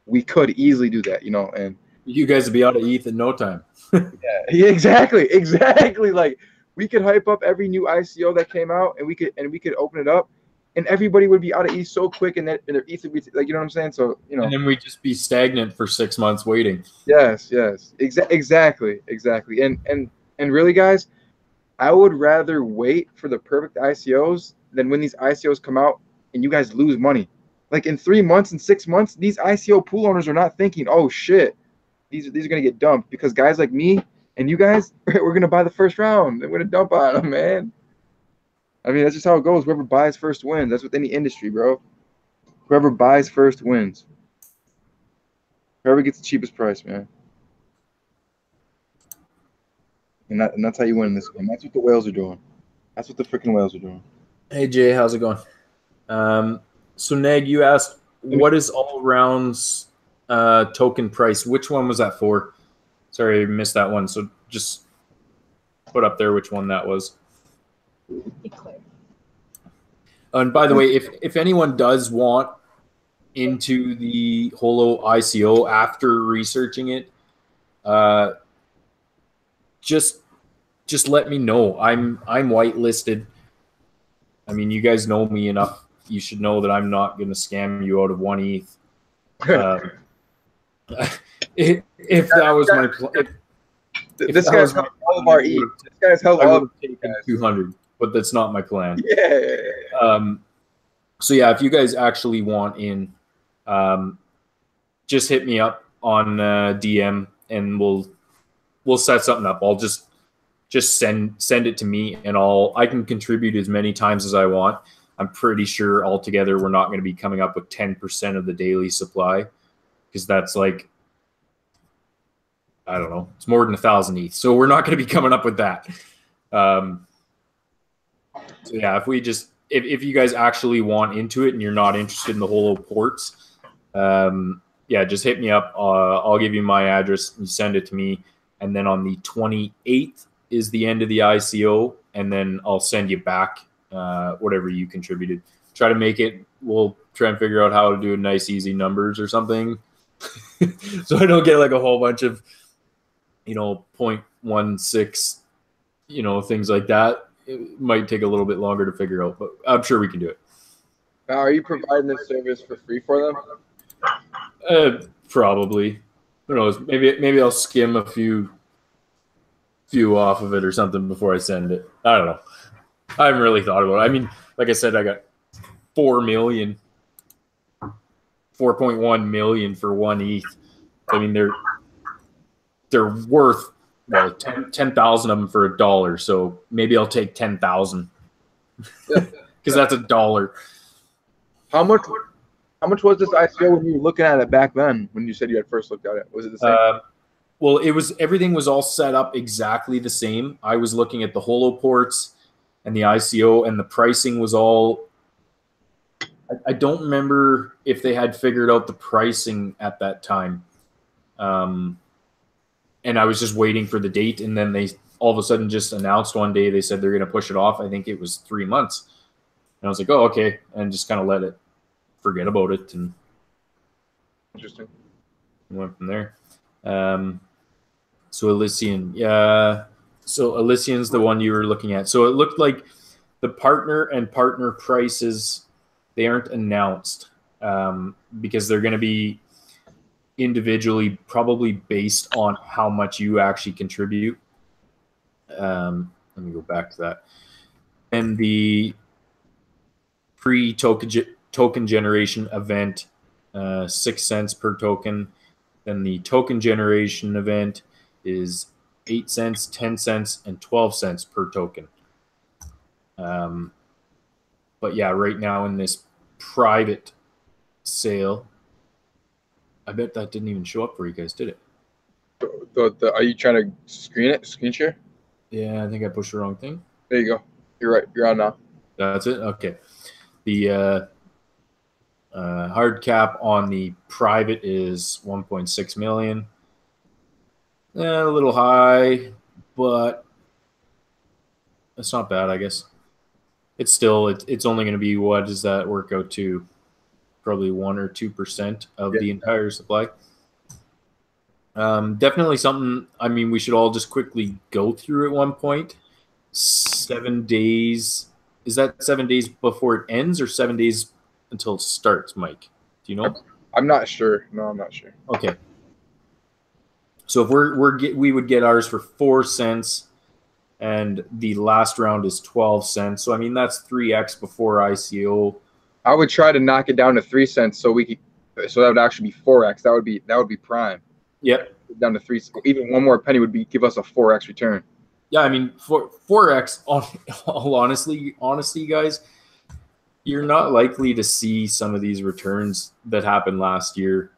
we could easily do that, you know, and you guys would be out of ETH in no time. yeah, exactly. Like we could hype up every new ICO that came out, and we could open it up, and everybody would be out of ETH so quick, and their ETH would be like, you know what I'm saying? So, you know, and then we'd just be stagnant for 6 months waiting. Yes, exactly. And really, guys, I would rather wait for the perfect ICOs than when these ICOs come out and you guys lose money. Like in 3 months and 6 months, these ICO pool owners are not thinking, oh shit, these are gonna get dumped, because guys like me and you guys, we're gonna buy the first round and we're gonna dump on them, man. I mean, that's just how it goes. Whoever buys first wins. That's with any industry, bro. Whoever buys first wins. Whoever gets the cheapest price, man. And that's how you win this game. That's what the whales are doing. That's what the freaking whales are doing. Hey Jay, how's it going? So Neg, you asked what is all rounds token price? Which one was that for? Sorry, I missed that one. So just put up there which one that was. And by the way, if anyone does want into the Holo ICO after researching it, just let me know. I'm whitelisted. I mean, you guys know me enough. You should know that I'm not going to scam you out of 1 ETH. If that was my plan, this guy's held all of our ETH. This guy's held all of 200, but that's not my plan. Yeah. So yeah, if you guys actually want in, just hit me up on DM and we'll set something up. I'll just send it to me, and I can contribute as many times as I want. I'm pretty sure altogether we're not going to be coming up with 10% of the daily supply, because that's like, I don't know, it's more than 1,000 ETH. So we're not going to be coming up with that. So yeah, if you guys actually want into it and you're not interested in the Holo ports, yeah, just hit me up. I'll give you my address. You send it to me, and then on the 28th is the end of the ICO, and then I'll send you back whatever you contributed. Try to make it. We'll try and figure out how to do nice, easy numbers or something, so I don't get like a whole bunch of 0.16, things like that. It might take a little bit longer to figure out, but I'm sure we can do it. Now, are you providing this service for free for them? Probably. Who knows? Maybe I'll skim a few off of it or something before I send it. I don't know. I haven't really thought about it. I mean, like I said, I got 4.1 million for 1 ETH. I mean, they're worth 10,000 of them for $1. So maybe I'll take 10,000 because that's $1. How much was this ICO when you were looking at it back then? When you said you had first looked at it, was it the same? Well, everything was all set up exactly the same. I was looking at the Holo ports and the ICO, and the pricing was all. I don't remember if they had figured out the pricing at that time. And I was just waiting for the date, and then they all of a sudden just announced one day they said they're going to push it off. I think it was 3 months. And I was like, oh, okay, and just kind of forget about it, and Interesting. went from there. So Elysian, yeah. So Elysian's the one you were looking at. So it looked like the partner and partner prices, they aren't announced because they're going to be individually, probably based on how much you actually contribute. Let me go back to that. And the pre-token generation event, 6 cents per token. Then the token generation event is 8 cents, 10 cents, and 12 cents per token. But yeah, right now in this private sale, I bet that didn't even show up for you guys, did it? Are you trying to screen share? Yeah, I think I pushed the wrong thing. There you go. You're right. You're on now. That's it? Okay. The Hard cap on the private is 1.6 million. A little high, but it's not bad, I guess. It's still it's only going to be, what does that work out to? Probably 1 or 2% of the entire supply. Definitely something. I mean, we should all just quickly go through at one point. 7 days. Is that 7 days before it ends, or 7 days until it starts, Mike? Do you know? I'm not sure. No, I'm not sure. Okay. So if we would get ours for 4 cents, and the last round is 12 cents. So I mean that's 3x before ICO. I would try to knock it down to 3 cents so that would actually be 4x. That would be prime. Yep. Down to 3. Even one more penny would give us a 4x return. Yeah, I mean, 4x. All honesty, guys, you're not likely to see some of these returns that happened last year.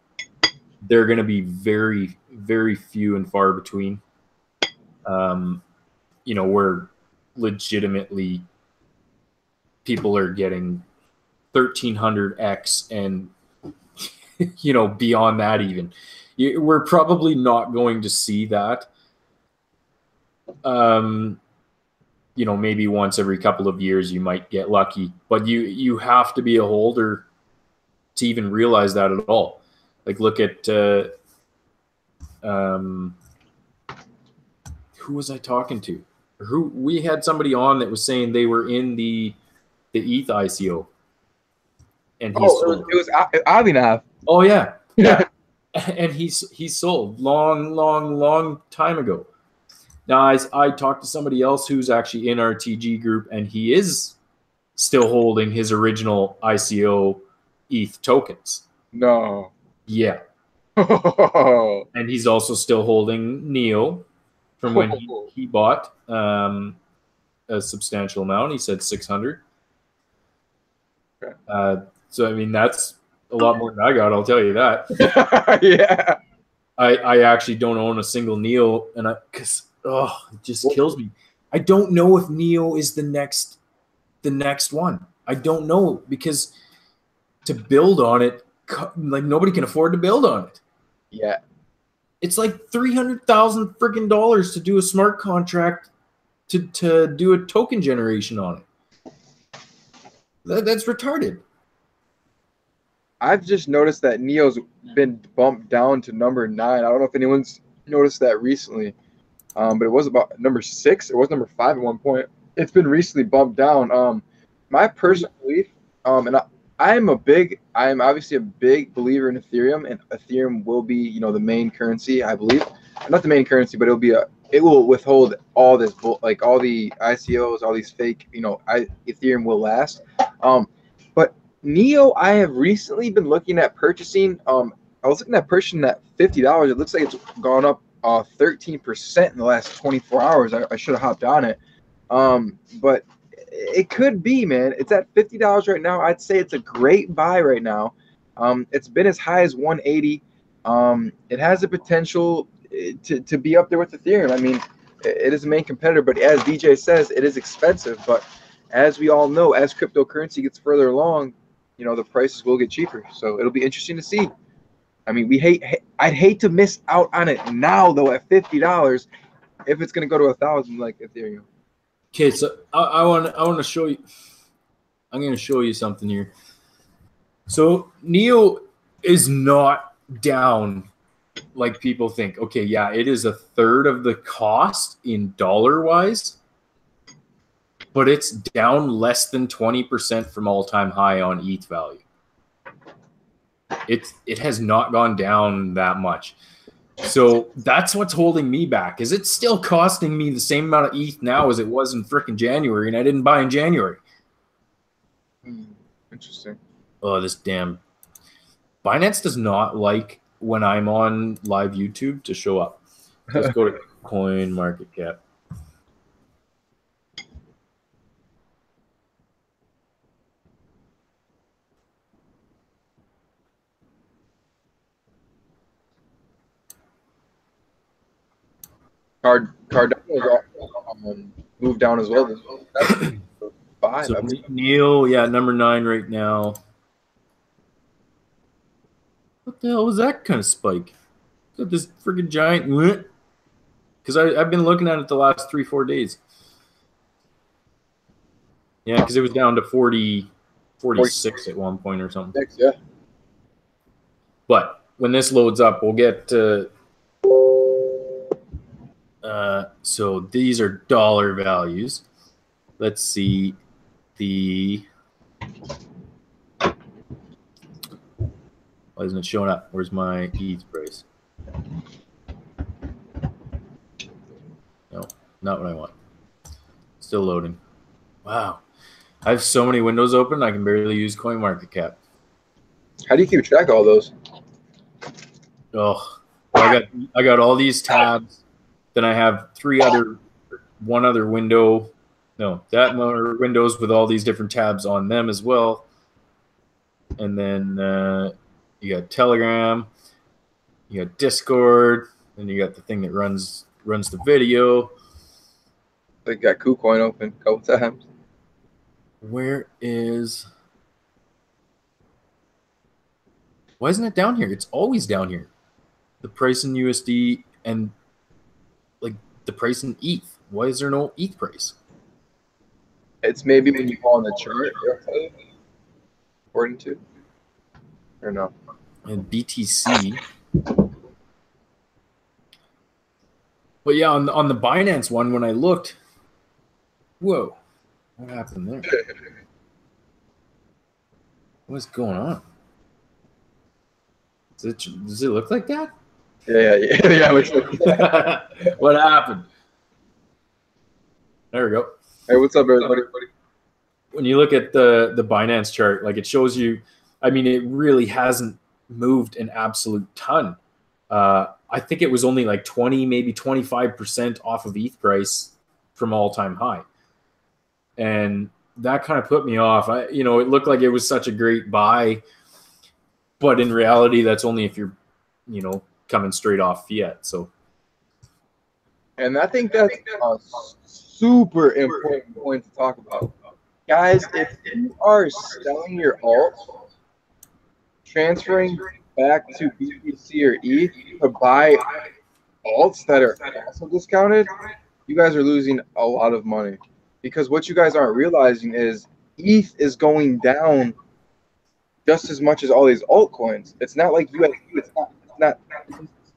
They're going to be very, very few and far between. Where legitimately people are getting 1,300x and beyond that even. We're probably not going to see that. Maybe once every couple of years you might get lucky, but you have to be a holder to even realize that at all. Like, look at who was I talking to? Who we had somebody on that was saying they were in the ETH ICO, and it was Avinav. Oh yeah, yeah. And he's sold long time ago. Now I talked to somebody else who's actually in our TG group, and he is still holding his original ICO ETH tokens. No. Yeah. And he's also still holding NEO from when he bought a substantial amount. He said 600. Okay. So I mean that's a lot more than I got, I'll tell you that. Yeah. I actually don't own a single NEO, and because it just kills me. I don't know if NEO is the next one. I don't know, because to build on it, like, nobody can afford to build on it. Yeah. It's like $300,000 freaking dollars to do a smart contract to do a token generation on it. That's retarded. I've just noticed that NEO's been bumped down to number 9. I don't know if anyone's noticed that recently, but it was about number 6. It was number 5 at one point. It's been recently bumped down. My personal belief, and I'm obviously a big believer in Ethereum, and Ethereum will be, the main currency, I believe. Not the main currency, but it will withhold all this, like all the ICOs, all these fake, Ethereum will last. But NEO, I have recently been looking at purchasing. I was looking at purchasing at $50. It looks like it's gone up 13% in the last 24 hours. I should have hopped on it. But it could be, man. It's at $50 right now. I'd say it's a great buy right now. It's been as high as 180. It has the potential to be up there with Ethereum. I mean, it is a main competitor, but as DJ says, it is expensive. But as we all know, as cryptocurrency gets further along, the prices will get cheaper. So it'll be interesting to see. I mean, I'd hate to miss out on it now, though, at $50 if it's going to go to 1,000 like Ethereum. Okay, so I want to show you. I'm going to show you something here. So NEO is not down like people think. Okay, yeah, it is a third of the cost in dollar-wise, but it's down less than 20% from all-time high on ETH value. It has not gone down that much. So that's what's holding me back. Is it's still costing me the same amount of ETH now as it was in frickin' January, and I didn't buy in January. Interesting. Oh, this damn Binance does not like when I'm on live YouTube to show up. Let's go to Coin Market Cap. Cardano moved down as well. So NEO, yeah, number 9 right now. What the hell was that kind of spike? Got this freaking giant. Because I've been looking at it the last 3-4 days. Yeah, because it was down to 46 at one point or something. Yeah. But when this loads up, we'll get to. So these are dollar values. Let's see the. Why isn't it showing up? Where's my ETH price? No, not what I want. Still loading. Wow. I have so many windows open, I can barely use CoinMarketCap. How do you keep track of all those? Oh, I got all these tabs. Then I have one other window. No, that more windows with all these different tabs on them as well. And then you got Telegram, you got Discord, and you got the thing that runs the video. They got KuCoin open a couple times. Where is? Why isn't it down here? It's always down here. The price in USD and like the price in ETH. Why is there no ETH price? It's maybe when you go on the chart, according to, or no? And BTC. But yeah, on the Binance one, when I looked, whoa, what happened there? What's going on? Does it look like that? Yeah. What happened? There we go. Hey, what's up, everybody? When you look at the Binance chart, like it shows you, I mean, it really hasn't moved an absolute ton. I think it was only like 20, maybe 25% off of ETH price from all-time high. And that kind of put me off. It looked like it was such a great buy, but in reality, that's only if you're, coming straight off fiat. So, and I think that's a super important point to talk about. Guys, if you are selling your alt, transferring back to BTC or ETH to buy alts that are also discounted, you guys are losing a lot of money. Because what you guys aren't realizing is ETH is going down just as much as all these altcoins. It's not like USD. It's not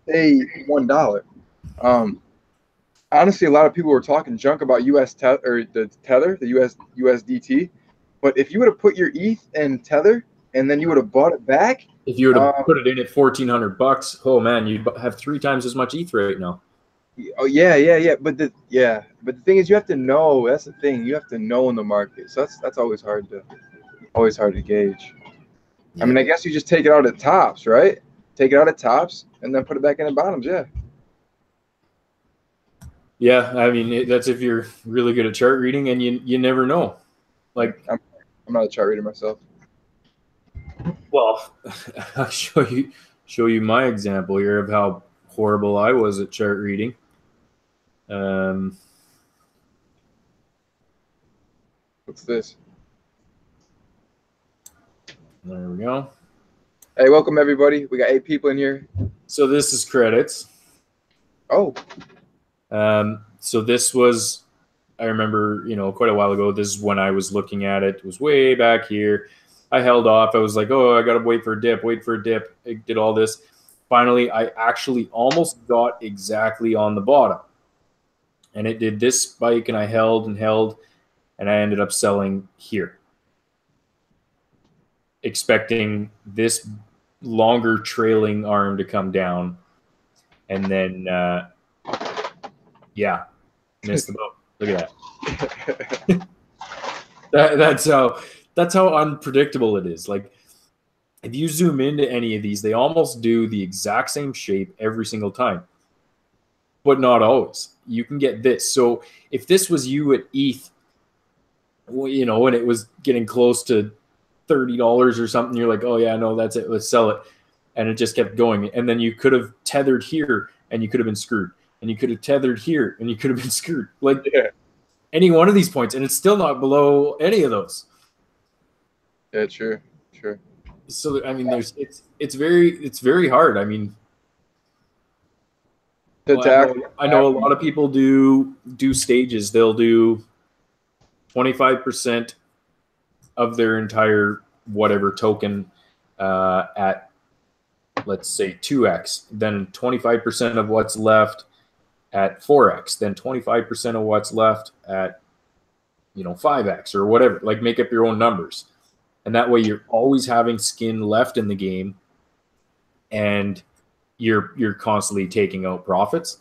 say $1. Honestly, a lot of people were talking junk about the Tether, the USDT. But if you would have put your ETH in Tether and then you would have bought it back, if you would have put it in at $1,400, oh man, you'd have 3 times as much ETH right now. Oh yeah. But the thing is, you have to know. That's the thing. You have to know in the market. So that's always hard to gauge. Yeah. I mean, I guess you just take it out at tops, right? Take it out at tops and then put it back in the bottoms. Yeah. Yeah, I mean that's if you're really good at chart reading, and you never know. Like I'm not a chart reader myself. Well, I'll show you my example here of how horrible I was at chart reading. What's this? There we go. Hey, welcome everybody. We got 8 people in here. So this is credits. Oh. So this was, I remember, quite a while ago. This is when I was looking at it. It was way back here. I held off. I was like, oh, I got to wait for a dip. I did all this. Finally, I actually almost got exactly on the bottom. And it did this spike, and I held, and I ended up selling here, expecting this longer trailing arm to come down. And then, yeah, missed the boat. Look at that. That's how unpredictable it is. Like, if you zoom into any of these, they almost do the exact same shape every single time, but not always. You can get this. So if this was you at ETH, when it was getting close to $30 or something, you're like, oh yeah, no, that's it. Let's sell it. And it just kept going. And then you could have tethered here and you could have been screwed. And you could have tethered here and you could have been screwed. Like any one of these points. And it's still not below any of those. Yeah, true. So I mean, it's very hard. I mean, I know a lot of people do stages. They'll do 25% of their entire whatever token at, let's say, 2x, then 25% of what's left at 4x, then 25% of what's left at 5x or whatever. Like, make up your own numbers, and that way you're always having skin left in the game, and you're constantly taking out profits.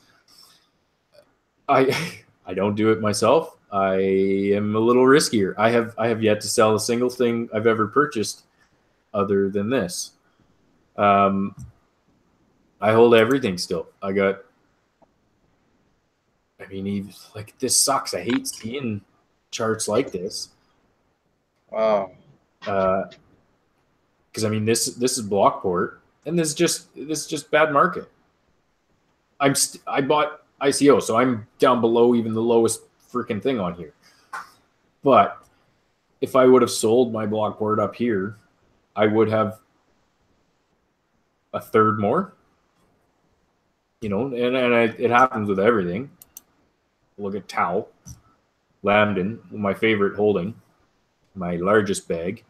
I don't do it myself. I am a little riskier. I have yet to sell a single thing I've ever purchased other than this. I hold everything still. I mean, even, like, this sucks. I hate seeing charts like this. Wow. Because I mean, this is Blockport, and this is just bad market. I bought ICO, so I'm down below even the lowest freaking thing on here. But if I would have sold my Blockport up here, I would have a third more. It happens with everything. Look at Tau, Lambden, my favorite holding, my largest bag.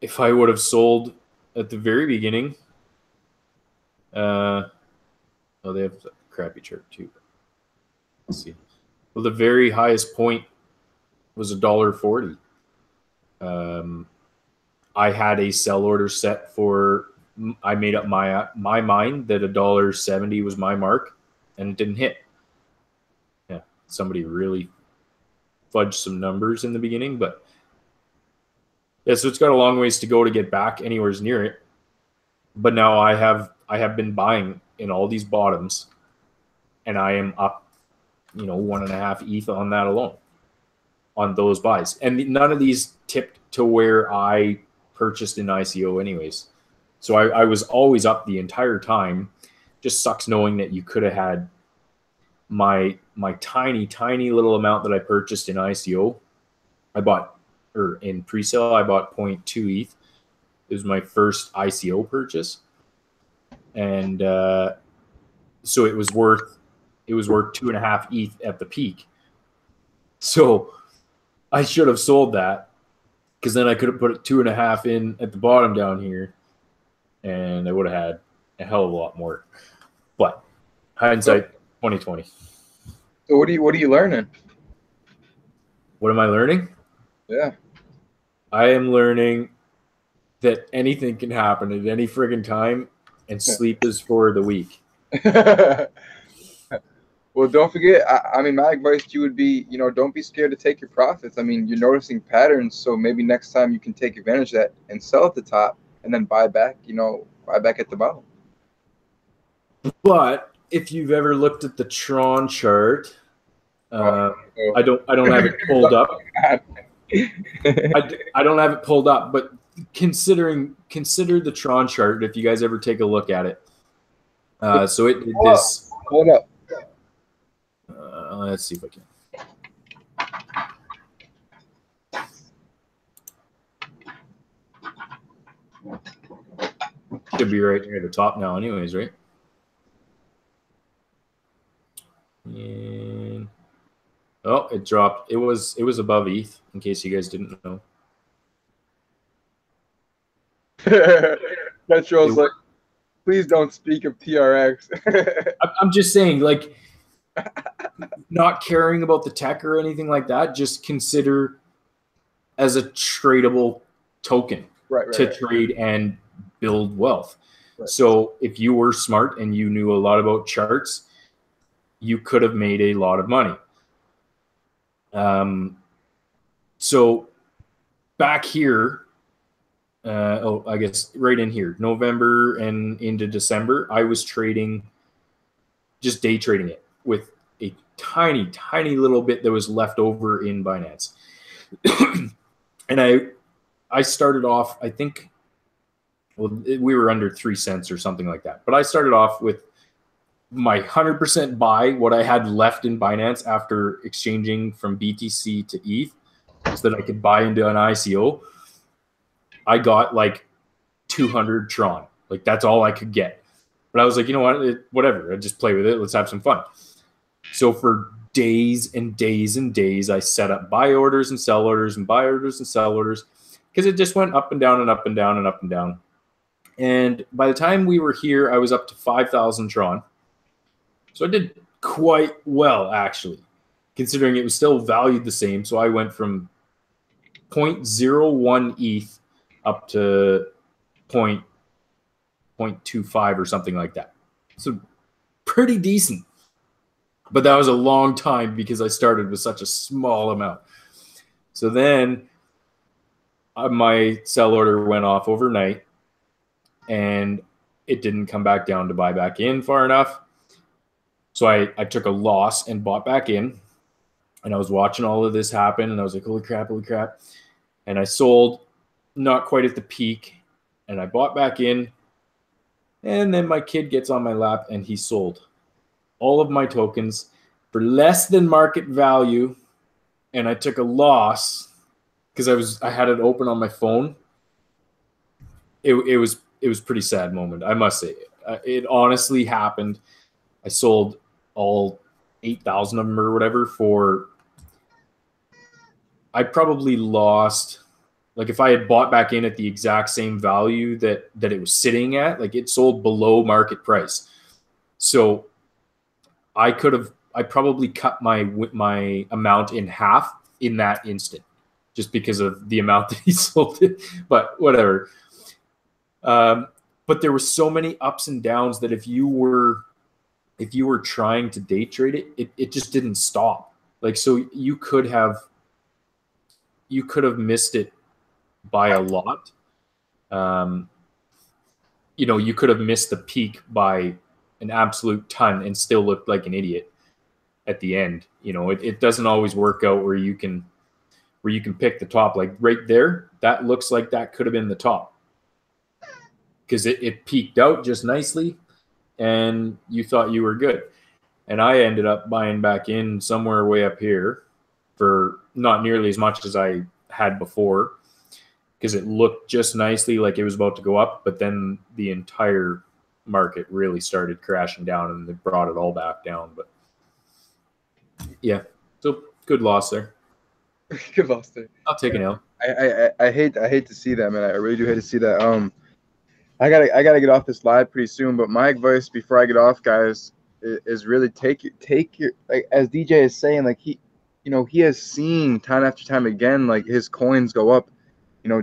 If I would have sold at the very beginning, they have a crappy chart too. Let's see. Well, the very highest point was $1.40. I had a sell order set for. I made up my mind that $1.70 was my mark, and it didn't hit. Yeah, somebody really fudged some numbers in the beginning, but yeah, so it's got a long ways to go to get back anywhere near it. But now I have been buying in all these bottoms, and I am up, 1.5 ETH on that alone, on those buys. And none of these tipped to where I purchased in ICO anyways. So I was always up the entire time. Just sucks knowing that you could have had my tiny, tiny little amount that I purchased in ICO. In pre-sale, I bought 0.2 ETH. It was my first ICO purchase. And so it was worth 2.5 ETH at the peak. So I should have sold that, because then I could have put 2.5 in at the bottom down here, and I would have had a hell of a lot more. But hindsight, 2020. So what are you learning? What am I learning? Yeah. I am learning that anything can happen at any friggin' time, and sleep is for the weak. Well, don't forget, I mean, my advice to you would be, don't be scared to take your profits. I mean, you're noticing patterns, so maybe next time you can take advantage of that and sell at the top and then buy back at the bottom. But if you've ever looked at the Tron chart, I don't have it pulled up. I don't have it pulled up, but consider the Tron chart if you guys ever take a look at it. So it did this. Hold up. Let's see if I can. Should be right near the top now, anyways, right? And it dropped. It was above ETH, in case you guys didn't know. Metro's like, please don't speak of TRX. I'm just saying, like, not caring about the tech or anything like that, just consider as a tradable token to trade and build wealth. Right. So if you were smart and you knew a lot about charts, you could have made a lot of money. So back here, I guess right in here, November and into December, I was just day trading it with a tiny, tiny little bit that was left over in Binance. And I started off, I think, we were under 3 cents or something like that. But I started off with my 100% buy, what I had left in Binance after exchanging from BTC to ETH, so that I could buy into an ICO. I got like 200 Tron. Like that's all I could get. But I was like, you know what? Whatever. I just play with it. Let's have some fun. So for days and days and days, I set up buy orders and sell orders and buy orders and sell orders because it just went up and down and up and down and up and down. And by the time we were here, I was up to 5,000 Tron. So I did quite well, actually, considering it was still valued the same. So I went from 0.01 ETH up to 0.25 or something like that. So pretty decent. But that was a long time because I started with such a small amount. So then my sell order went off overnight and it didn't come back down to buy back in far enough. So I took a loss and bought back in. And I was watching all of this happen and I was like, holy crap, holy crap. And I sold not quite at the peak and I bought back in. And then my kid gets on my lap and he sold all of my tokens for less than market value, and I took a loss because I had it open on my phone. It was a pretty sad moment, I must say. It honestly happened. I sold all 8,000 of them or whatever for. I probably lost. Like if I had bought back in at the exact same value that it was sitting at, like it sold below market price. So I probably cut my amount in half in that instant just because of the amount that he sold it, but whatever. But there were so many ups and downs that if you were trying to day trade it just didn't stop. Like, so you could have missed it by a lot. You could have missed the peak by an absolute ton and still looked like an idiot at the end. It doesn't always work out where you can pick the top. Like right there, that looks like that could have been the top because it peaked out just nicely and you thought you were good. And I ended up buying back in somewhere way up here for not nearly as much as I had before because it looked just nicely like it was about to go up, but then the entire market really started crashing down and they brought it all back down. But yeah, so good loss there. Good loss there. I'll take an L. I hate to see that, man. I really do hate to see that. I gotta get off this live pretty soon. But my advice before I get off, guys, is really take your like as DJ is saying, like he has seen time after time again, like his coins go up.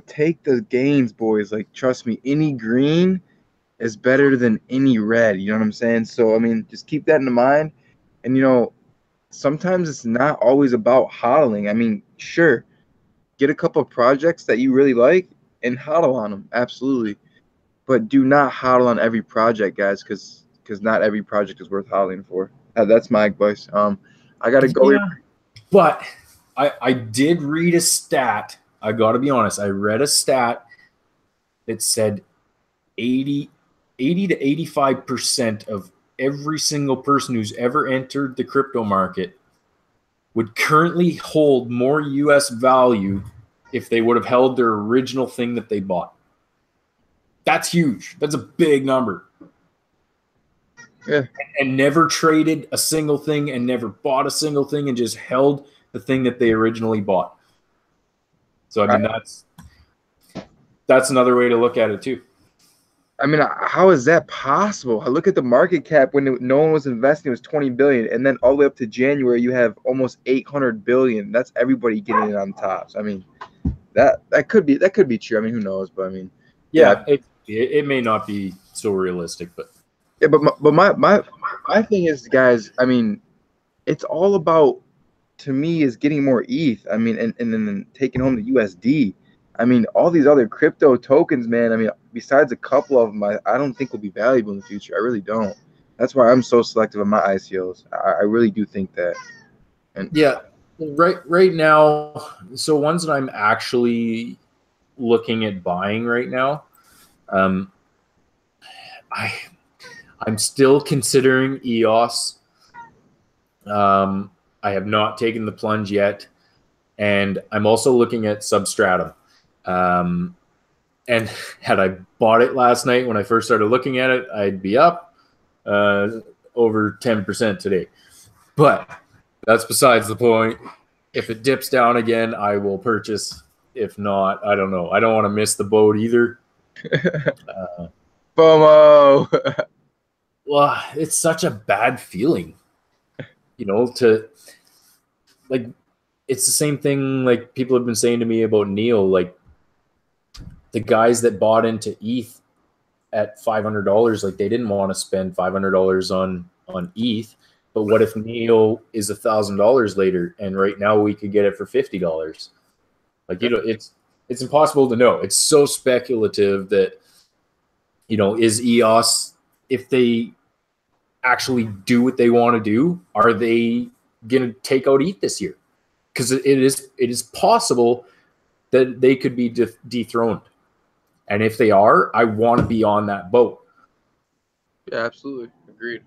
Take the gains, boys. Like trust me, any green is better than any red. You know what I'm saying? So I mean, just keep that in mind. And sometimes it's not always about hodling. I mean, sure, get a couple of projects that you really like and hodl on them, absolutely. But do not hodl on every project, guys, because not every project is worth hodling for. That's my advice. I gotta go. Yeah, but I did read a stat. I gotta be honest. I read a stat that said 80 to 85% of every single person who's ever entered the crypto market would currently hold more US value if they would have held their original thing that they bought. That's huge. That's a big number. Yeah. And never traded a single thing and never bought a single thing and just held the thing that they originally bought. So I mean that's another way to look at it too. I mean, how is that possible? I look at the market cap when no one was investing, it was 20 billion, and then all the way up to January, you have almost 800 billion. That's everybody getting it on top. So, I mean, that could be true. I mean, who knows? But I mean, yeah, it may not be so realistic, but yeah. But my thing is, guys. I mean, it's all about, to me, is getting more ETH. I mean, and then taking home the USD. I mean, all these other crypto tokens, man. I mean, besides a couple of them, I don't think will be valuable in the future. I really don't. That's why I'm so selective on my ICOs. I really do think that. And yeah, right now, so ones that I'm actually looking at buying right now, I'm still considering EOS. I have not taken the plunge yet, and I'm also looking at Substratum. And had I bought it last night when I first started looking at it, I'd be up over 10% today. But that's besides the point. If it dips down again, I will purchase. If not, I don't know. I don't want to miss the boat either. FOMO. Well, it's such a bad feeling, to like, it's the same thing like people have been saying to me about Neil, like the guys that bought into ETH at $500, like they didn't want to spend $500 on ETH. But what if Neil is $1,000 later, and right now we could get it for $50? Like, it's impossible to know. It's so speculative that, is EOS, if they actually do what they want to do, are they going to take out ETH this year? Because it is possible that they could be dethroned. And if they are, I want to be on that boat. Yeah, absolutely. Agreed.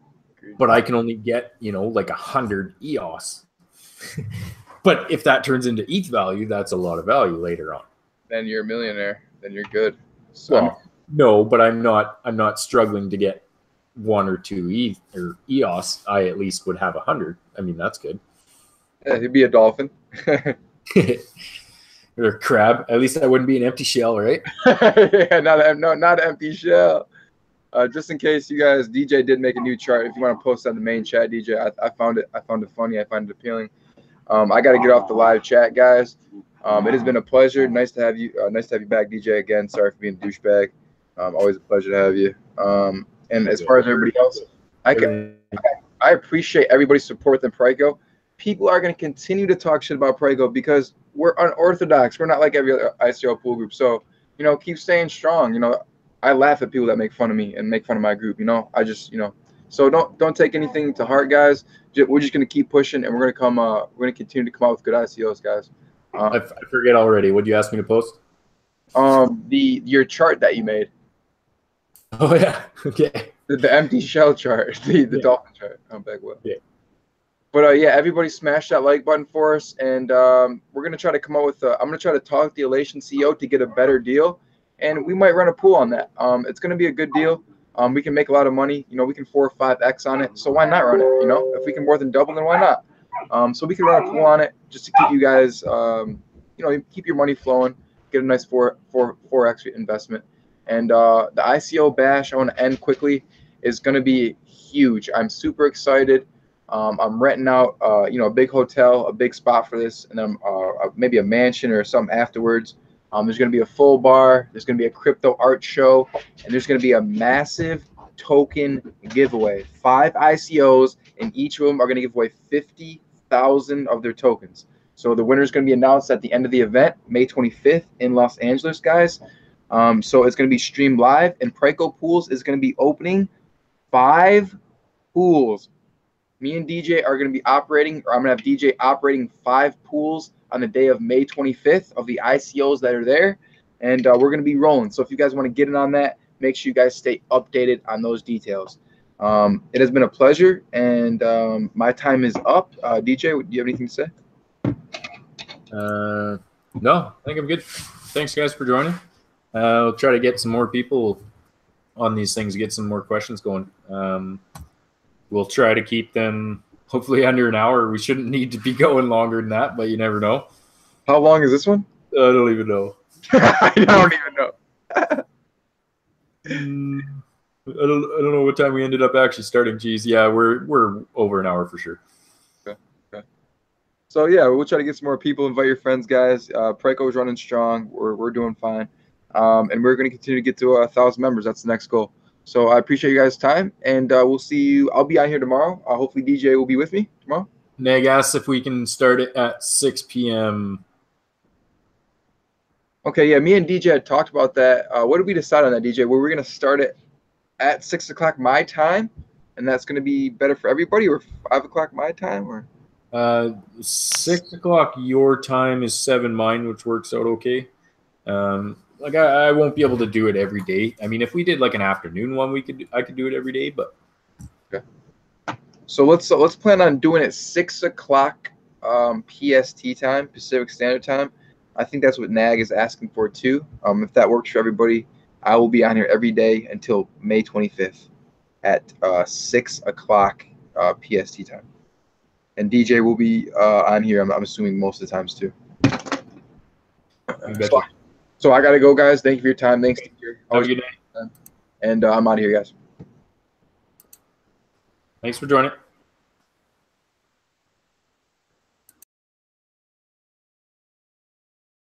But I can only get, like 100 EOS. But if that turns into ETH value, that's a lot of value later on. Then you're a millionaire. Then you're good. So well, no, but I'm not struggling to get 1 or 2 ETH or EOS. I at least would have 100. I mean, that's good. Yeah, you'd be a dolphin. Or a crab. At least I wouldn't be an empty shell, right? Yeah, not an empty shell. Just in case you guys, DJ did make a new chart. If you want to post that in the main chat, DJ, I found it funny. I find it appealing. I got to get off the live chat, guys. It has been a pleasure. Nice to have you. Nice to have you back, DJ. Again, sorry for being a douchebag. Always a pleasure to have you. And as far as everybody else, I appreciate everybody's support in PRICO. People are going to continue to talk shit about PRICO because we're unorthodox. We're not like every other ICO pool group. So, keep staying strong. I laugh at people that make fun of me and make fun of my group. I just, so don't take anything to heart, guys. We're just going to keep pushing, and we're going to continue to come out with good ICOs, guys. I forget already. What did you ask me to post? Your chart that you made. Oh yeah. Okay. The empty shell chart, the dolphin chart. I'm back well. Yeah. But yeah, everybody smash that like button for us, and we're gonna try to come up with. I'm gonna try to talk the Elation CEO to get a better deal, and we might run a pool on that. It's gonna be a good deal. We can make a lot of money. We can 4 or 5x on it. So why not run it? If we can more than double, then why not? So we can run a pool on it just to keep you guys, keep your money flowing, get a nice 4x investment. And the ICO bash, I want to end quickly, is going to be huge. I'm super excited. I'm renting out, a big hotel, a big spot for this, and then maybe a mansion or something afterwards. There's going to be a full bar. There's going to be a crypto art show, and there's going to be a massive token giveaway. 5 ICOs, and each of them are going to give away 50,000 of their tokens. So the winner is going to be announced at the end of the event, May 25th in Los Angeles, guys. So it's going to be streamed live, and PRICO Pools is going to be opening 5 pools. Me and DJ are going to be operating, or I'm going to have DJ operating 5 pools on the day of May 25th of the ICOs that are there, and we're going to be rolling. So if you guys want to get in on that, make sure you guys stay updated on those details. It has been a pleasure, and my time is up. DJ, do you have anything to say? No, I think I'm good. Thanks, guys, for joining. We'll try to get some more people on these things, get some more questions going. We'll try to keep them hopefully under an hour. We shouldn't need to be going longer than that, but you never know. How long is this one? I don't even know. I don't even know. I don't know what time we ended up actually starting. Geez, yeah, we're over an hour for sure. Okay. So yeah, we'll try to get some more people. Invite your friends, guys. PRICO is running strong. We're doing fine, and we're going to continue to get to 1,000 members. That's the next goal. So I appreciate you guys' time, and we'll see you. I'll be on here tomorrow. Hopefully DJ will be with me tomorrow. Meg asked if we can start it at 6 p.m. Okay, yeah, me and DJ had talked about that. What did we decide on that, DJ? Were we going to start it at 6 o'clock my time, and that's going to be better for everybody, or 5 o'clock my time, or? 6 o'clock your time is 7 mine, which works out okay. Like I won't be able to do it every day. I mean, if we did like an afternoon one, I could do it every day, but. Okay. So let's plan on doing it 6 o'clock PST time, Pacific Standard Time, I think that's what NAG is asking for too. If that works for everybody, I will be on here every day until May 25th at 6 o'clock PST time. And DJ will be on here, I'm assuming, most of the times too. So I got to go, guys. Thank you for your time. Thanks, DJ. Have a good night. And I'm out of here, guys. Thanks for joining.